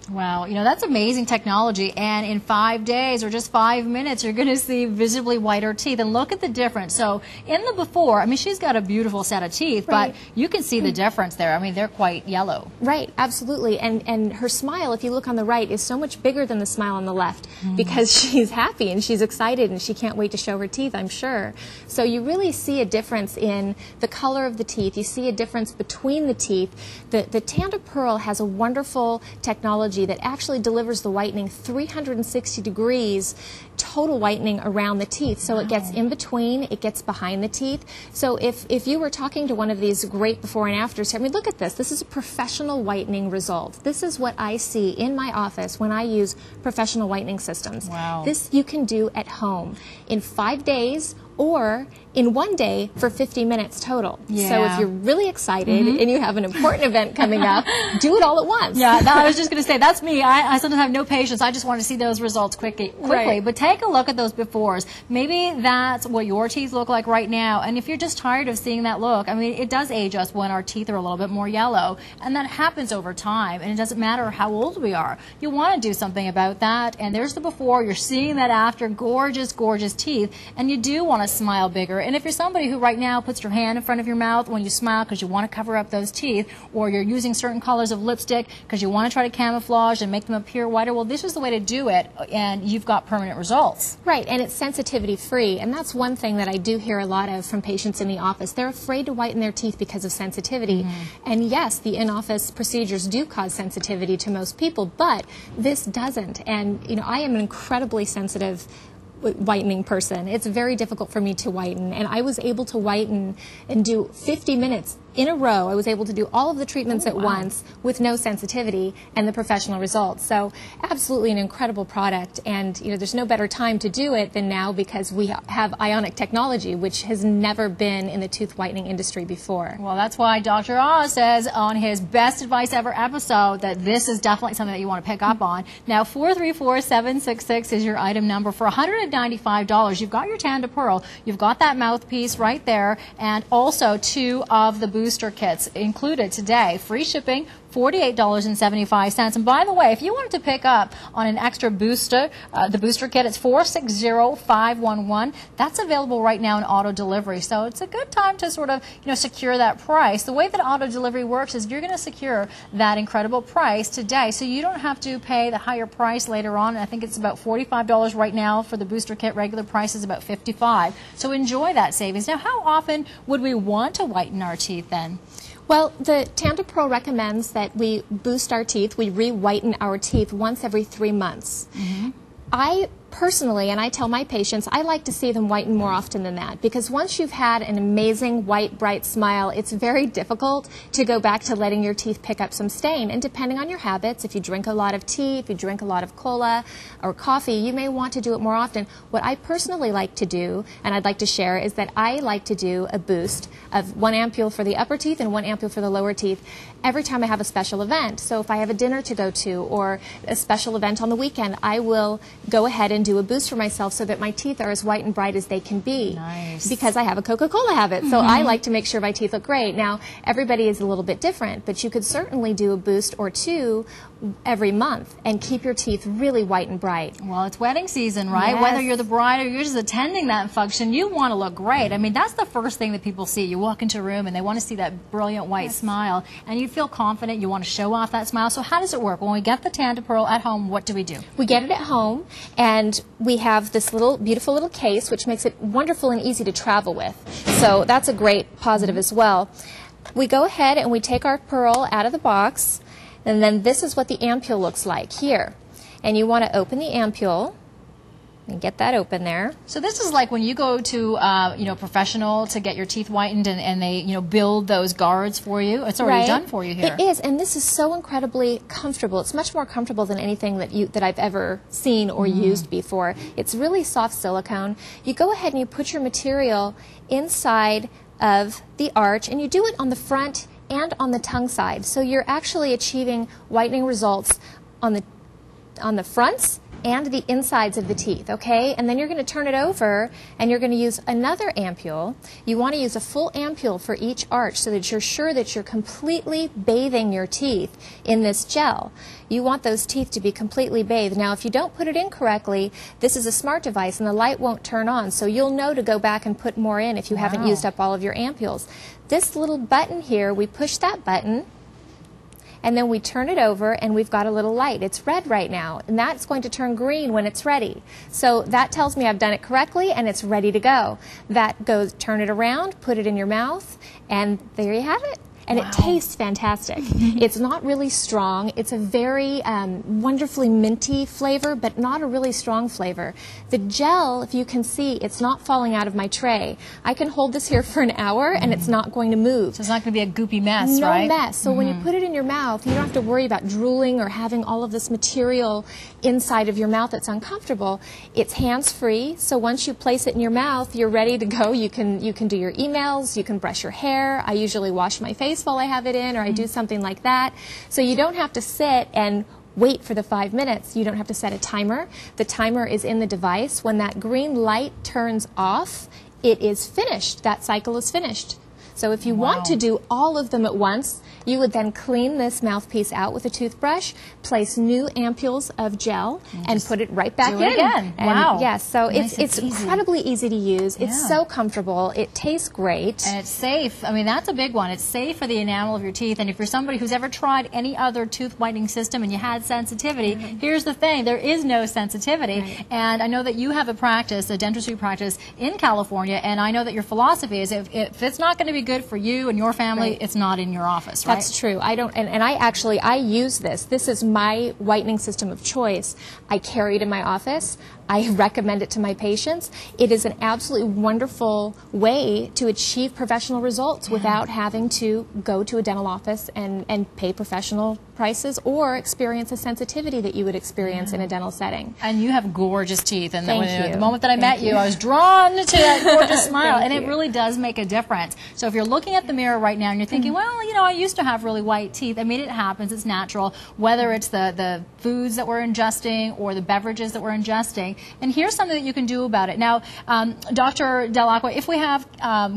Wow, you know, that's amazing technology, and in 5 days or just 5 minutes you're going to see visibly whiter teeth, and look at the difference. So in the before, I mean, she's got a beautiful set of teeth, right, but you can see the difference there. I mean, they're quite yellow. Right, absolutely, and her smile, if you look on the right, is so much bigger than the smile on the left, because she's happy and she's excited and she can't wait to show her teeth, I'm sure. So you really see a difference in the color of the teeth. You see a difference between the teeth. The Tanda Pearl has a wonderful technology that actually delivers the whitening 360 degrees, total whitening around the teeth. So it gets in between, it gets behind the teeth. So if you were talking to one of these great before and afters, I mean, look at this. This is a professional whitening result. This is what I see in my office when I use professional whitening systems. Wow. This you can do at home in 5 days or in 1 day for 50 minutes total. Yeah. So if you're really excited and you have an important event coming up, do it all at once. Yeah, I was just going to say, that's me. I sometimes have no patience. I just want to see those results quickly. Right. But take a look at those befores. Maybe that's what your teeth look like right now. And if you're just tired of seeing that look, I mean, it does age us when our teeth are a little bit more yellow. And that happens over time. And it doesn't matter how old we are. You want to do something about that. And there's the before. You're seeing that after. Gorgeous, gorgeous teeth. And you do want to smile bigger. And if you're somebody who right now puts your hand in front of your mouth when you smile because you want to cover up those teeth, or you're using certain colors of lipstick because you want to try to camouflage and make them appear whiter, well, this is the way to do it, and you've got permanent results. Right, and it's sensitivity free, and that's one thing that I do hear a lot of from patients in the office. They're afraid to whiten their teeth because of sensitivity. And yes, the in-office procedures do cause sensitivity to most people, but this doesn't. And you know, I am an incredibly sensitive whitening person. It's very difficult for me to whiten, and I was able to whiten and do 50 minutes in a row. I was able to do all of the treatments at once with no sensitivity and the professional results. So absolutely an incredible product, and you know, there's no better time to do it than now because we have ionic technology, which has never been in the tooth whitening industry before. Well, that's why Dr. Oz says on his Best Advice Ever episode that this is definitely something that you want to pick up on. Now, 434766 is your item number for $195. You've got your Tanda Pearl, you've got that mouthpiece right there, and also 2 of the booster kits included today. Free shipping, $48.75. And by the way, if you wanted to pick up on an extra booster, the booster kit, it's $460,511. That's available right now in auto delivery. So it's a good time to sort of, you know, secure that price. The way that auto delivery works is you're going to secure that incredible price today, so you don't have to pay the higher price later on. I think it's about $45 right now for the booster kit. Regular price is about $55. So enjoy that savings. Now, how often would we want to whiten our teeth then? Well, the Tanda Pearl recommends that we boost our teeth, we re-whiten our teeth once every 3 months. I personally, and I tell my patients, I like to see them whiten more often than that, because once you've had an amazing white, bright smile, it's very difficult to go back to letting your teeth pick up some stain. And depending on your habits, if you drink a lot of tea, if you drink a lot of cola or coffee, you may want to do it more often. What I personally like to do, and I'd like to share, is that I like to do a boost of 1 ampule for the upper teeth and 1 ampule for the lower teeth every time I have a special event. So if I have a dinner to go to or a special event on the weekend, I will go ahead and do a boost for myself so that my teeth are as white and bright as they can be. Nice. Because I have a Coca-Cola habit, so I like to make sure my teeth look great. Now, everybody is a little bit different, but you could certainly do a boost or 2 every month and keep your teeth really white and bright. Well, it's wedding season, right? Yes. Whether you're the bride or you're just attending that function, you want to look great. I mean, that's the first thing that people see. You walk into a room and they want to see that brilliant white smile, and you feel confident. You want to show off that smile. So how does it work? When we get the Tanda Pearl at home, what do we do? We get it at home, and we have this little beautiful little case, which makes it wonderful and easy to travel with. So that's a great positive as well. We go ahead and we take our pearl out of the box, and then this is what the ampule looks like here. And you want to open the ampule, And get that open there. So this is like when you go to you know, professional to get your teeth whitened, and they, you know, build those guards for you. It's already done for you here. It is, and this is so incredibly comfortable. It's much more comfortable than anything that I've ever seen or used before. It's really soft silicone. You go ahead and you put your material inside of the arch, and you do it on the front and on the tongue side. So you're actually achieving whitening results on the fronts and the insides of the teeth, okay? And then you're going to turn it over, and you're going to use another ampule. You want to use a full ampule for each arch so that you're sure that you're completely bathing your teeth in this gel. You want those teeth to be completely bathed. Now, if you don't put it in correctly, this is a smart device, and the light won't turn on, so you'll know to go back and put more in if you haven't used up all of your ampules. This little button here, we push that button, and then we turn it over, and we've got a little light. It's red right now, and that's going to turn green when it's ready. So that tells me I've done it correctly, and it's ready to go. That goes, turn it around, put it in your mouth, and there you have it. And it tastes fantastic. It's not really strong. It's a very wonderfully minty flavor, but not a really strong flavor. The gel, if you can see, it's not falling out of my tray. I can hold this here for an hour, and it's not going to move. So it's not going to be a goopy mess, right? No mess. So when you put it in your mouth, you don't have to worry about drooling or having all of this material inside of your mouth that's uncomfortable. It's hands-free, so once you place it in your mouth, you're ready to go. You can do your emails, you can brush your hair. I usually wash my face while I have it in, or I do something like that. So you don't have to sit and wait for the 5 minutes. You don't have to set a timer. The timer is in the device. When that green light turns off, it is finished. That cycle is finished. So if you want to do all of them at once, you would then clean this mouthpiece out with a toothbrush, place new ampules of gel, and put it right back in. Again. And wow. Yes, so Nice it's incredibly easy to use. It's so comfortable. It tastes great. And it's safe. I mean, that's a big one. It's safe for the enamel of your teeth. And if you're somebody who's ever tried any other tooth whitening system and you had sensitivity, here's the thing. There is no sensitivity. And I know that you have a practice, a dentistry practice in California, and I know that your philosophy is if it's not going to be good for you and your family, it's not in your office, right? That's true. I don't, and I use this. This is my whitening system of choice. I carry it in my office. I recommend it to my patients. It is an absolutely wonderful way to achieve professional results without having to go to a dental office and pay professional prices or experience a sensitivity that you would experience in a dental setting. And you have gorgeous teeth. And Thank you. The moment that I met you, I was drawn to that gorgeous smile. And it really does make a difference. So if you're looking at the mirror right now and you're thinking, well, you know, I used to have really white teeth. I mean, it happens. It's natural. Whether it's the foods that we're ingesting or the beverages that we're ingesting. And here's something that you can do about it. Now, Dr. Dell'Acqua, if we have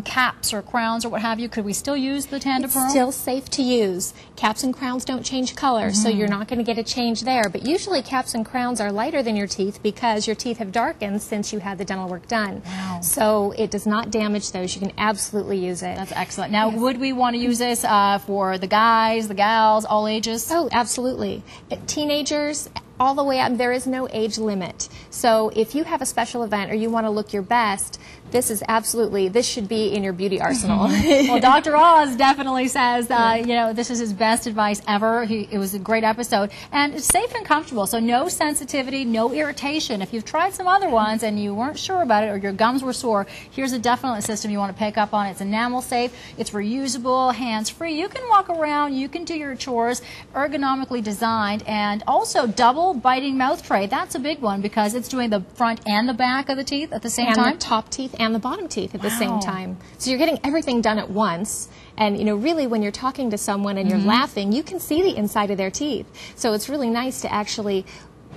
caps or crowns or what have you, could we still use the Tanda Pearl? It's still safe to use. Caps and crowns don't change color, so you're not going to get a change there. But usually caps and crowns are lighter than your teeth because your teeth have darkened since you had the dental work done. Wow. So it does not damage those. You can absolutely use it. That's excellent. Now, would we want to use this for the guys, the gals, all ages? Oh, absolutely. Teenagers, all the way up. There is no age limit. So if you have a special event or you want to look your best, this should be in your beauty arsenal. Well, Dr. Oz definitely says, you know, this is his best advice ever. It was a great episode. And it's safe and comfortable, so no sensitivity, no irritation. If you've tried some other ones and you weren't sure about it or your gums were sore, here's a definite system you want to pick up on. It's enamel safe, it's reusable, hands-free. You can walk around, you can do your chores, ergonomically designed, and also double biting mouth tray. That's a big one because it's doing the front and the back of the teeth at the same time. And the top teeth and the bottom teeth at the same time. So you're getting everything done at once. And, you know, really when you're talking to someone and you're laughing, you can see the inside of their teeth. So it's really nice to actually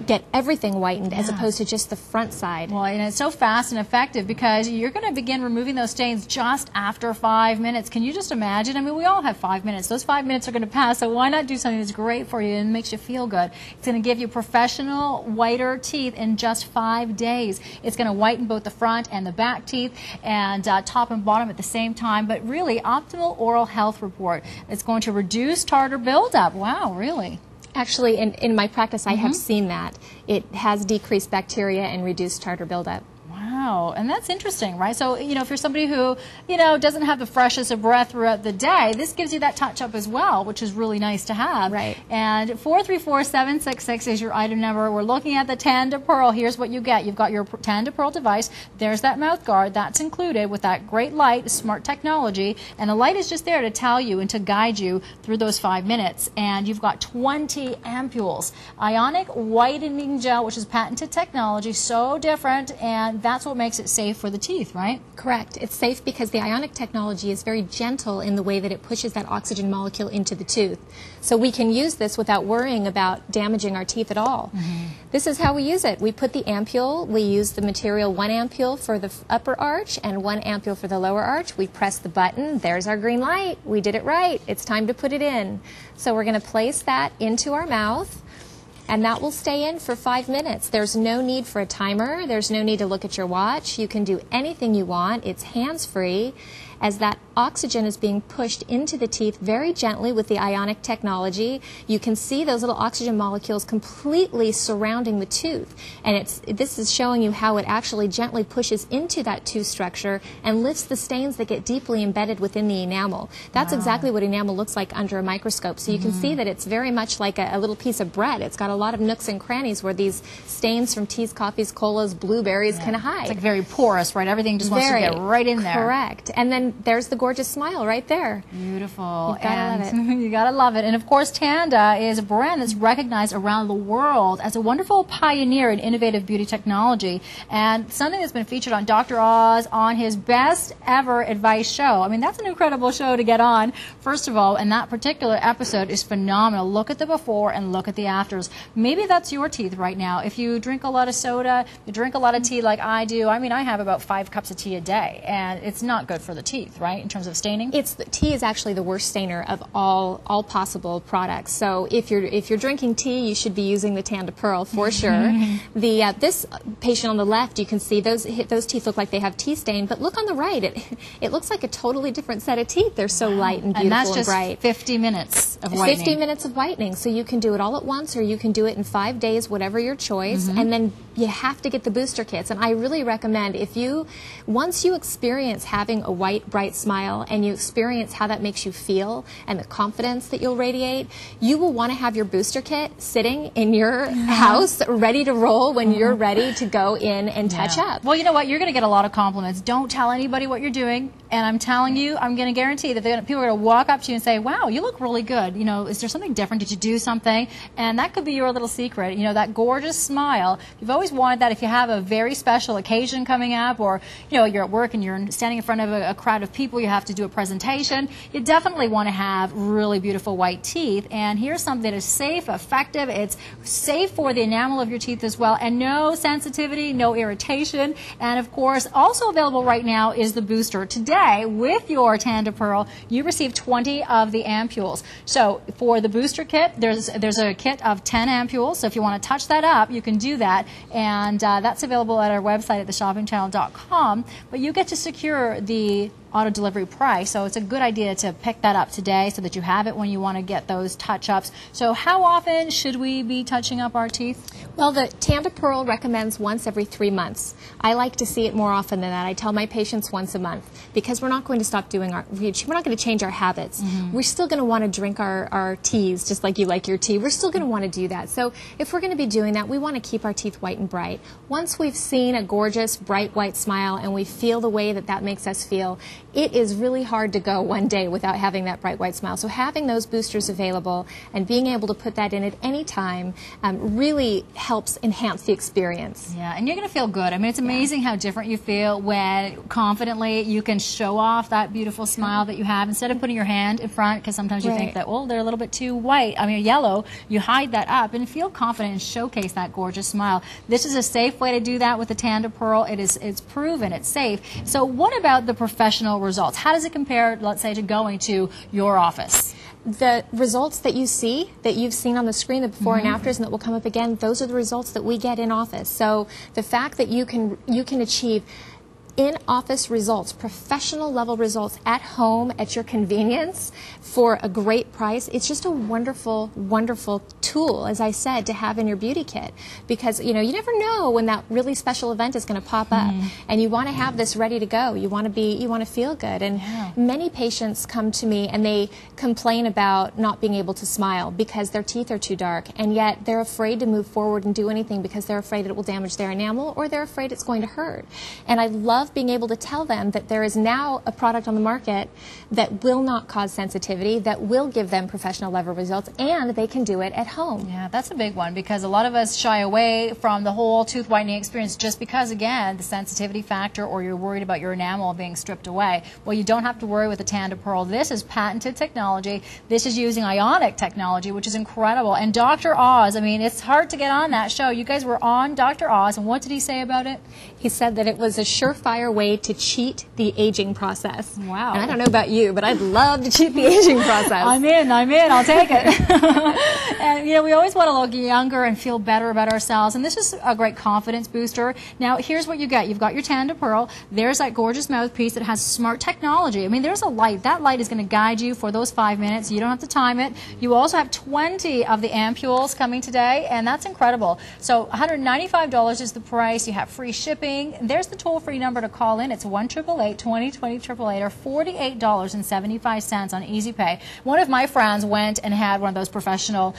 get everything whitened as opposed to just the front side. Well, and it's so fast and effective because you're going to begin removing those stains just after 5 minutes. Can you just imagine? I mean, we all have 5 minutes. Those 5 minutes are going to pass, so why not do something that's great for you and makes you feel good? It's going to give you professional, whiter teeth in just 5 days. It's going to whiten both the front and the back teeth and top and bottom at the same time, but really, optimal oral health report. It's going to reduce tartar buildup. Wow, really? Actually, in my practice, I have seen that. It has decreased bacteria and reduced tartar buildup. Wow. Wow, and that's interesting, right? So, you know, if you're somebody who, you know, doesn't have the freshest of breath throughout the day, this gives you that touch-up as well, which is really nice to have. Right. And 434-766 is your item number. We're looking at the Tan to Pearl. Here's what you get. You've got your Tan to Pearl device. There's that mouth guard. That's included with that great light, smart technology. And the light is just there to tell you and to guide you through those 5 minutes. And you've got 20 ampules. Ionic whitening gel, which is patented technology, so different, and that's what makes it safe for the teeth, right? Correct. It's safe because the ionic technology is very gentle in the way that it pushes that oxygen molecule into the tooth. So we can use this without worrying about damaging our teeth at all. This is how we use it. We put the ampule, we use the material 1 ampule for the upper arch and 1 ampule for the lower arch. We press the button. There's our green light. We did it right. It's time to put it in. So we're going to place that into our mouth, and that will stay in for 5 minutes. There's no need for a timer. There's no need to look at your watch. You can do anything you want. It's hands-free. As that oxygen is being pushed into the teeth very gently with the ionic technology, you can see those little oxygen molecules completely surrounding the tooth. And this is showing you how it actually gently pushes into that tooth structure and lifts the stains that get deeply embedded within the enamel. That's exactly what enamel looks like under a microscope. So you can see that it's very much like a little piece of bread. It's got a lot of nooks and crannies where these stains from teas, coffees, colas, blueberries can hide. It's like very porous, right? Everything just wants to get right in there. Correct. And then there's the gorgeous smile right there. Beautiful. You gotta love it. You gotta love it. And of course, Tanda is a brand that's recognized around the world as a wonderful pioneer in innovative beauty technology, and something that's been featured on Dr. Oz on his best ever advice show. I mean, that's an incredible show to get on, first of all, and that particular episode is phenomenal. Look at the before and look at the afters. Maybe that's your teeth right now. If you drink a lot of soda, you drink a lot of tea like I do. I mean, I have about 5 cups of tea a day, and it's not good for the teeth, right, in terms of staining? Tea is actually the worst stainer of all possible products. So if you're drinking tea, you should be using the Tan to Pearl for sure. This patient on the left, you can see those teeth look like they have tea stain, but look on the right, it looks like a totally different set of teeth. They're so light and beautiful and that's just bright. 50 minutes of whitening. 50 minutes of whitening. So you can do it all at once, or you can do it in 5 days, whatever your choice. And then you have to get the booster kits. And I really recommend, once you experience having a white, bright smile and you experience how that makes you feel and the confidence that you'll radiate, you will want to have your booster kit sitting in your house ready to roll when you're ready to go in and touch up. Well, you know what? You're going to get a lot of compliments. Don't tell anybody what you're doing. And I'm telling you, I'm going to guarantee that people are going to walk up to you and say, wow, you look really good. You know, is there something different? Did you do something? And that could be your little secret. You know, that gorgeous smile. You've always wanted that if you have a very special occasion coming up, or, you know, you're at work and you're standing in front of a crowd of people, you have to do a presentation. You definitely want to have really beautiful white teeth. And here's something that is safe, effective. It's safe for the enamel of your teeth as well. And no sensitivity, no irritation. And of course, also available right now is the booster. Today, with your Tan to Pearl, you receive 20 of the ampules. So for the booster kit, there's a kit of 10 ampules. So if you want to touch that up, you can do that. And that's available at our website at theshoppingchannel.com. But you get to secure the auto delivery price, so it's a good idea to pick that up today so that you have it when you want to get those touch-ups. So how often should we be touching up our teeth? Well, the Tan to Pearl recommends once every 3 months. I like to see it more often than that. I tell my patients once a month, because we're not going to stop doing we're not going to change our habits. We're still going to want to drink our teas just like you like your tea. We're still going to want to do that. So if we're going to be doing that, we want to keep our teeth white and bright. Once we've seen a gorgeous, bright, white smile and we feel the way that makes us feel, it is really hard to go one day without having that bright white smile. So having those boosters available and being able to put that in at any time really helps enhance the experience. Yeah, and you're going to feel good. I mean, it's amazing how different you feel when confidently you can show off that beautiful smile that you have instead of putting your hand in front, because sometimes you think that, well, they're a little bit too white, yellow. You hide that up and feel confident and showcase that gorgeous smile. This is a safe way to do that with the Tan to Pearl. It's proven, it's safe. So what about the professional results? How does it compare, let's say, to going to your office? The results that you see, that you've seen on the screen, the before and afters, and that will come up again, those are the results that we get in office. So the fact that you can achieve in-office results, professional level results at home at your convenience for a great price. It's just a wonderful, wonderful tool, as I said, to have in your beauty kit, because you never know when that really special event is going to pop up, and you want to have this ready to go. You want to feel good. And many patients come to me and they complain about not being able to smile because their teeth are too dark, and yet they're afraid to move forward and do anything because they're afraid it will damage their enamel, or they're afraid it's going to hurt. And I love being able to tell them that there is now a product on the market that will not cause sensitivity, that will give them professional level results, and they can do it at home. Yeah, that's a big one, because a lot of us shy away from the whole tooth whitening experience just because, again, the sensitivity factor, or you're worried about your enamel being stripped away. Well, you don't have to worry with the Tanda Pearl. This is patented technology. This is using ionic technology, which is incredible. And Dr. Oz, I mean, it's hard to get on that show. You guys were on Dr. Oz, and what did he say about it? He said that it was a surefire way to cheat the aging process. Wow. And I don't know about you, but I'd love to cheat the aging process. I'm in, I'll take it. And we always want to look younger and feel better about ourselves, and this is a great confidence booster. Now, here's what you get. You've got your Tanda Pearl. There's that gorgeous mouthpiece that has smart technology. I mean, there's a light. That light is going to guide you for those 5 minutes. You don't have to time it. You also have 20 of the ampules coming today, and that's incredible. So $195 is the price. You have free shipping. There's the toll-free number to call in. It's 1-888-20-20-888, or $48.75 on Easy Pay. One of my friends went and had one of those professional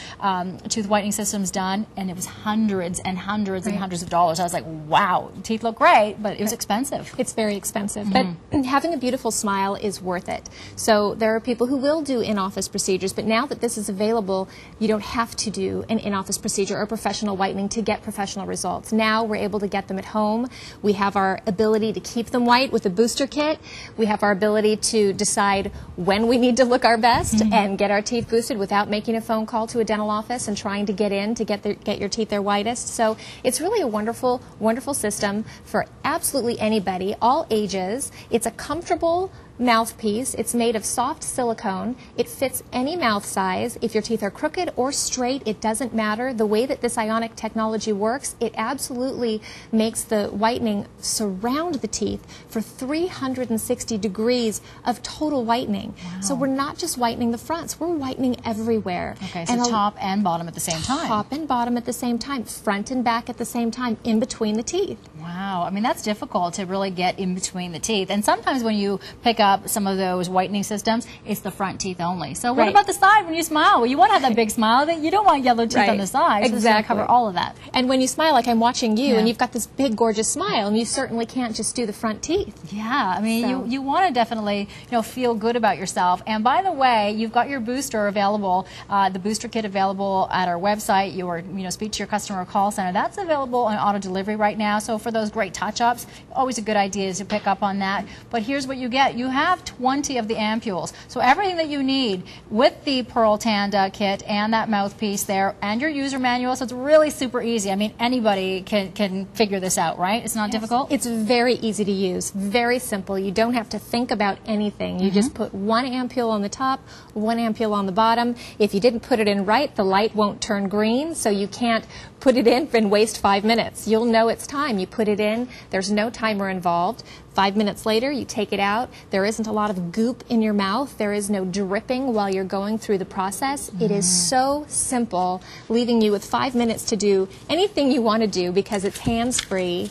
tooth whitening systems done, and it was hundreds and hundreds and hundreds of dollars. I was like, wow, teeth look great, but it was expensive. It's very expensive, but having a beautiful smile is worth it. So there are people who will do in-office procedures, but now that this is available, you don't have to do an in-office procedure or professional whitening to get professional results. Now we're able to get them at home. We have our ability to keep them white with a booster kit. We have our ability to decide when we need to look our best and get our teeth boosted without making a phone call to a dental office and trying to get in to get your teeth their whitest. So it's really a wonderful, wonderful system for absolutely anybody, all ages. It's a comfortable mouthpiece. It's made of soft silicone. It fits any mouth size. If your teeth are crooked or straight, it doesn't matter. The way that this ionic technology works, it absolutely makes the whitening surround the teeth for 360 degrees of total whitening. Wow. So we're not just whitening the fronts, we're whitening everywhere. Okay, so top and bottom at the same time. Top and bottom at the same time, front and back at the same time, in between the teeth. Wow, I mean, that's difficult to really get in between the teeth. And sometimes when you pick up some of those whitening systems, it's the front teeth only. So what about the side when you smile? Well, you want to have that big smile. That you don't want yellow teeth on the side. So exactly. Cover all of that. And when you smile, like I'm watching you, and you've got this big, gorgeous smile, and you certainly can't just do the front teeth. Yeah, I mean, you want to definitely feel good about yourself. And by the way, you've got your booster available, the booster kit available at our website. Your speak to your customer call center. That's available on auto delivery right now. So for those great touch-ups, always a good idea to pick up on that. But here's what you get. You have 20 of the ampules. So everything that you need with the Pearl Tanda kit and that mouthpiece there and your user manual. So it's really super easy. I mean, anybody can figure this out, right? It's not difficult? It's very easy to use, very simple. You don't have to think about anything. You just put one ampule on the top, one ampule on the bottom. If you didn't put it in right, the light won't turn green, so you can't put it in and waste 5 minutes. You'll know it's time. You put it in. There's no timer involved. 5 minutes later, you take it out. There isn't a lot of goop in your mouth. There is no dripping while you're going through the process. It is so simple, leaving you with 5 minutes to do anything you want to do because it's hands-free.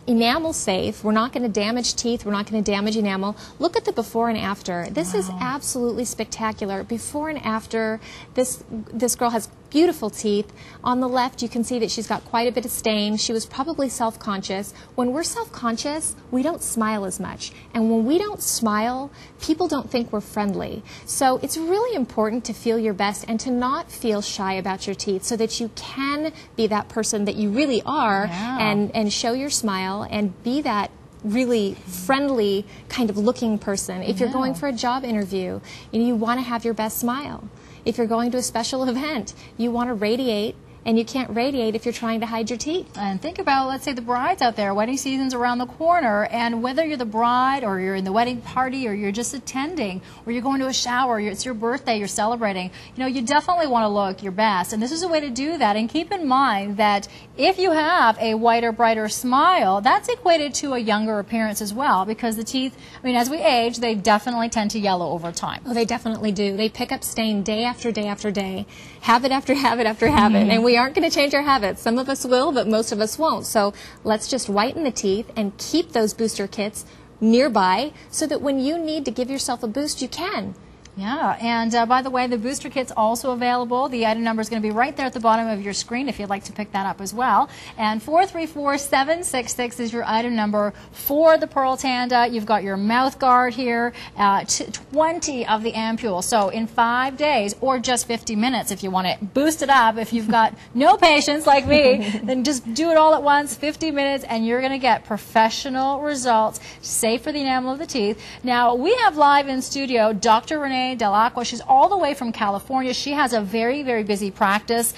Enamel safe. We're not going to damage teeth. We're not going to damage enamel. Look at the before and after. This is absolutely spectacular. Before and after, this girl has beautiful teeth. On the left, you can see that she's got quite a bit of stain. She was probably self-conscious. When we're self-conscious, we don't smile as much. And when we don't smile, people don't think we're friendly. So it's really important to feel your best and to not feel shy about your teeth so that you can be that person that you really are and show your smile and be that really friendly kind of looking person. If you're going for a job interview, you want to have your best smile. If you're going to a special event, you want to radiate and you can't radiate if you're trying to hide your teeth. And think about, let's say, the brides out there. Wedding season's around the corner, and whether you're the bride or you're in the wedding party or you're just attending or you're going to a shower, it's your birthday, you're celebrating, you definitely want to look your best. And this is a way to do that. And keep in mind that if you have a whiter, brighter smile, that's equated to a younger appearance as well, because the teeth, as we age, they definitely tend to yellow over time. Oh, they definitely do. They pick up stain day after day after day, habit after habit after habit, and we aren't going to change our habits. Some of us will, but most of us won't. So let's just whiten the teeth and keep those booster kits nearby so that when you need to give yourself a boost, you can. Yeah, and by the way, the booster kit's also available. The item number is going to be right there at the bottom of your screen if you'd like to pick that up as well. And 434766 is your item number for the Pearl Tanda. You've got your mouth guard here, 20 of the ampules. So in 5 days, or just 50 minutes if you want to boost it up. If you've got no patience like me, then just do it all at once, 50 minutes, and you're going to get professional results, safe for the enamel of the teeth. Now, we have live in studio Dr. Renee Delacqua. She's all the way from California. She has a very, very busy practice.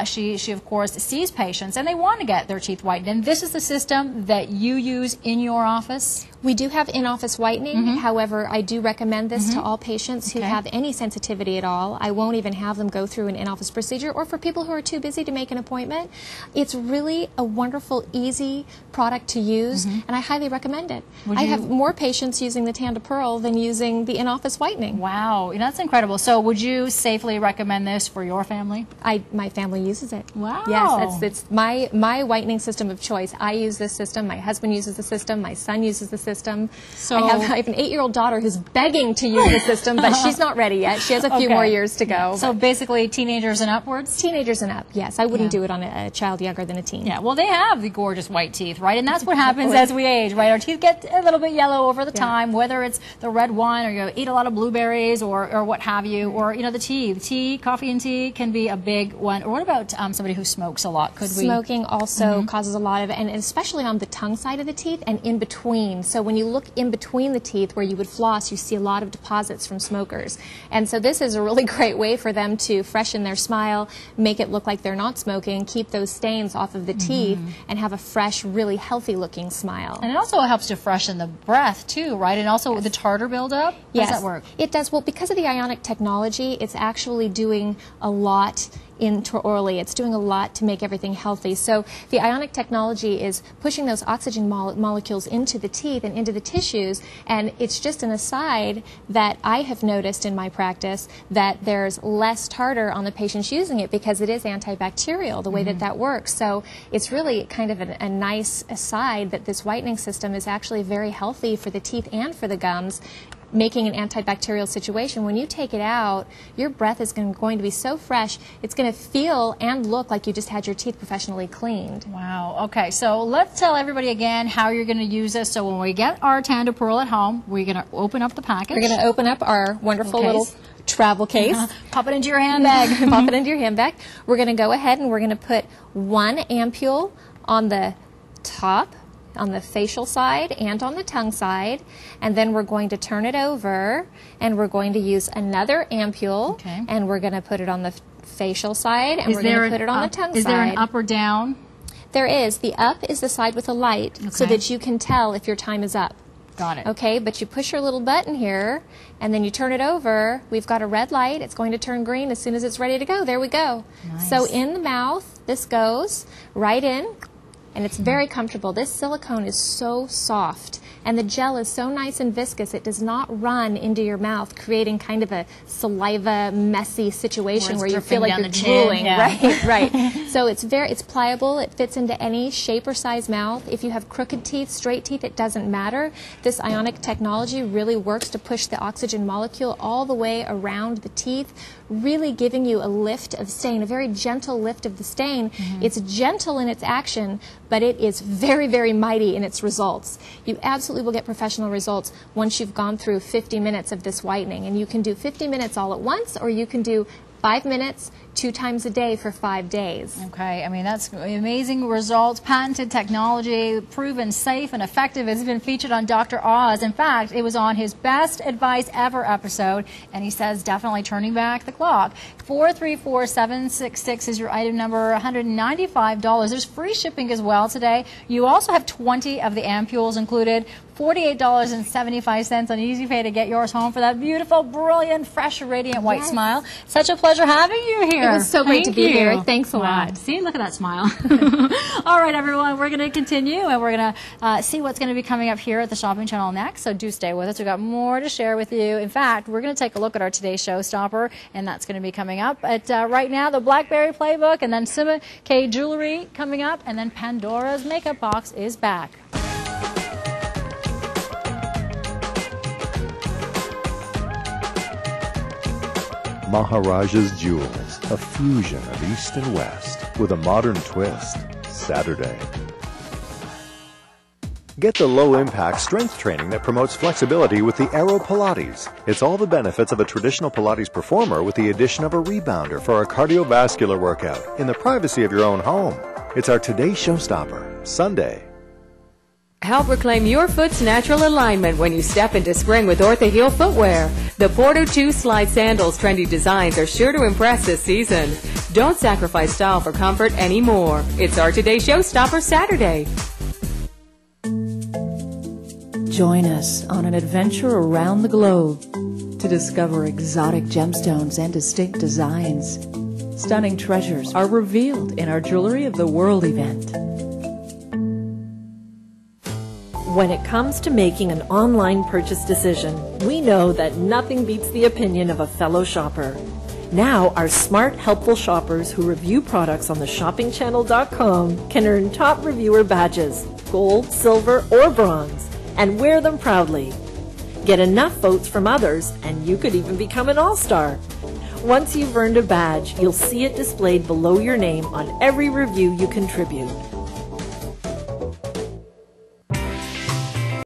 She of course sees patients and they want to get their teeth whitened. And this is the system that you use in your office? We do have in-office whitening. However, I do recommend this to all patients who have any sensitivity at all. I won't even have them go through an in-office procedure, or for people who are too busy to make an appointment. It's really a wonderful, easy product to use, and I highly recommend it. I have more patients using the Tanda Pearl than using the in-office whitening. Wow, that's incredible. So would you safely recommend this for your family? My family uses it. Wow. Yes, it's my whitening system of choice. I use this system. My husband uses the system. My son uses the system. So I have an 8-year-old daughter who's begging to use the system, but she's not ready yet. She has a few more years to go. So basically teenagers and upwards? Teenagers and up, yes. I wouldn't do it on a child younger than a teen. Yeah, well, they have the gorgeous white teeth, right? And that's what happens as we age, right? Our teeth get a little bit yellow over the time, whether it's the red wine or you eat a lot of blueberries or what have you, or, the tea, coffee and tea can be a big one. Or what about somebody who smokes a lot? Smoking also causes a lot of, and especially on the tongue side of the teeth and in between. So when you look in between the teeth where you would floss, you see a lot of deposits from smokers. And so this is a really great way for them to freshen their smile, make it look like they're not smoking, keep those stains off of the teeth, and have a fresh, really healthy looking smile. And it also helps to freshen the breath too, right? And also the tartar buildup? Yes. How does that work? It does. Well, because of the ionic technology, it's actually doing a lot intraorally. It's doing a lot to make everything healthy. So the ionic technology is pushing those oxygen molecules into the teeth and into the tissues, and it's just an aside that I have noticed in my practice that there's less tartar on the patients using it because it is antibacterial, the way that works. So it's really kind of a nice aside that this whitening system is actually very healthy for the teeth and for the gums, making an antibacterial situation. When you take it out, your breath is going to be so fresh, it's going to feel and look like you just had your teeth professionally cleaned. Wow. Okay, so let's tell everybody again how you're going to use this. So when we get our Tanda Pearl at home, we're going to open up the package. We're going to open up our wonderful little travel case. Pop it into your handbag. Pop it into your handbag. We're going to go ahead and we're going to put one ampule on the top, on the facial side and on the tongue side, and then we're going to turn it over and we're going to use another ampule and we're going to put it on the facial side and we're going to put it on the tongue side. Is there an up or down? There is. The up is the side with a light so that you can tell if your time is up. Got it. Okay, but you push your little button here and then you turn it over. We've got a red light. It's going to turn green as soon as it's ready to go. There we go. Nice. So in the mouth, this goes right in. And it's very comfortable. This silicone is so soft, and the gel is so nice and viscous, it does not run into your mouth, creating kind of a saliva, messy situation where you feel like you're drooling. Right. So it's pliable. It fits into any shape or size mouth. If you have crooked teeth, straight teeth, it doesn't matter. This ionic technology really works to push the oxygen molecule all the way around the teeth, really giving you a lift of stain, a very gentle lift of the stain. It's gentle in its action, but it is very, very mighty in its results. You absolutely will get professional results once you've gone through 50 minutes of this whitening. And you can do 50 minutes all at once, or you can do 5 minutes, 2 times a day for 5 days. Okay, I mean, that's amazing results, patented technology, proven safe and effective. It's been featured on Dr. Oz. In fact, it was on his Best Advice Ever episode, and he says definitely turning back the clock. 434766 is your item number, $195. There's free shipping as well today. You also have 20 of the ampules included, $48.75 on Easy Pay to get yours home for that beautiful, brilliant, fresh, radiant white smile. Such a pleasure having you here. It was so great to be here. Thanks a lot. See, look at that smile. All right, everyone, we're going to continue, and we're going to see what's going to be coming up here at the Shopping Channel next, so do stay with us. We've got more to share with you. In fact, we're going to take a look at our Today's Showstopper, and that's going to be coming up. But right now, the Blackberry Playbook, and then Sima K Jewelry coming up, and then Pandora's Makeup Box is back. Maharaja's Jewels, a fusion of East and West with a modern twist. Saturday. Get the low-impact strength training that promotes flexibility with the Aero Pilates. It's all the benefits of a traditional Pilates performer with the addition of a rebounder for a cardiovascular workout in the privacy of your own home. It's our Today's Showstopper, Sunday. Help reclaim your foot's natural alignment when you step into spring with Ortho-Heel footwear. The Porter 2 Slide Sandals trendy designs are sure to impress this season. Don't sacrifice style for comfort anymore. It's our Today's Showstopper Saturday. Join us on an adventure around the globe to discover exotic gemstones and distinct designs. Stunning treasures are revealed in our Jewelry of the World event. When it comes to making an online purchase decision, we know that nothing beats the opinion of a fellow shopper. Now, our smart, helpful shoppers who review products on the shoppingchannel.com can earn top reviewer badges, gold, silver, or bronze, and wear them proudly. Get enough votes from others, and you could even become an all-star. Once you've earned a badge, you'll see it displayed below your name on every review you contribute.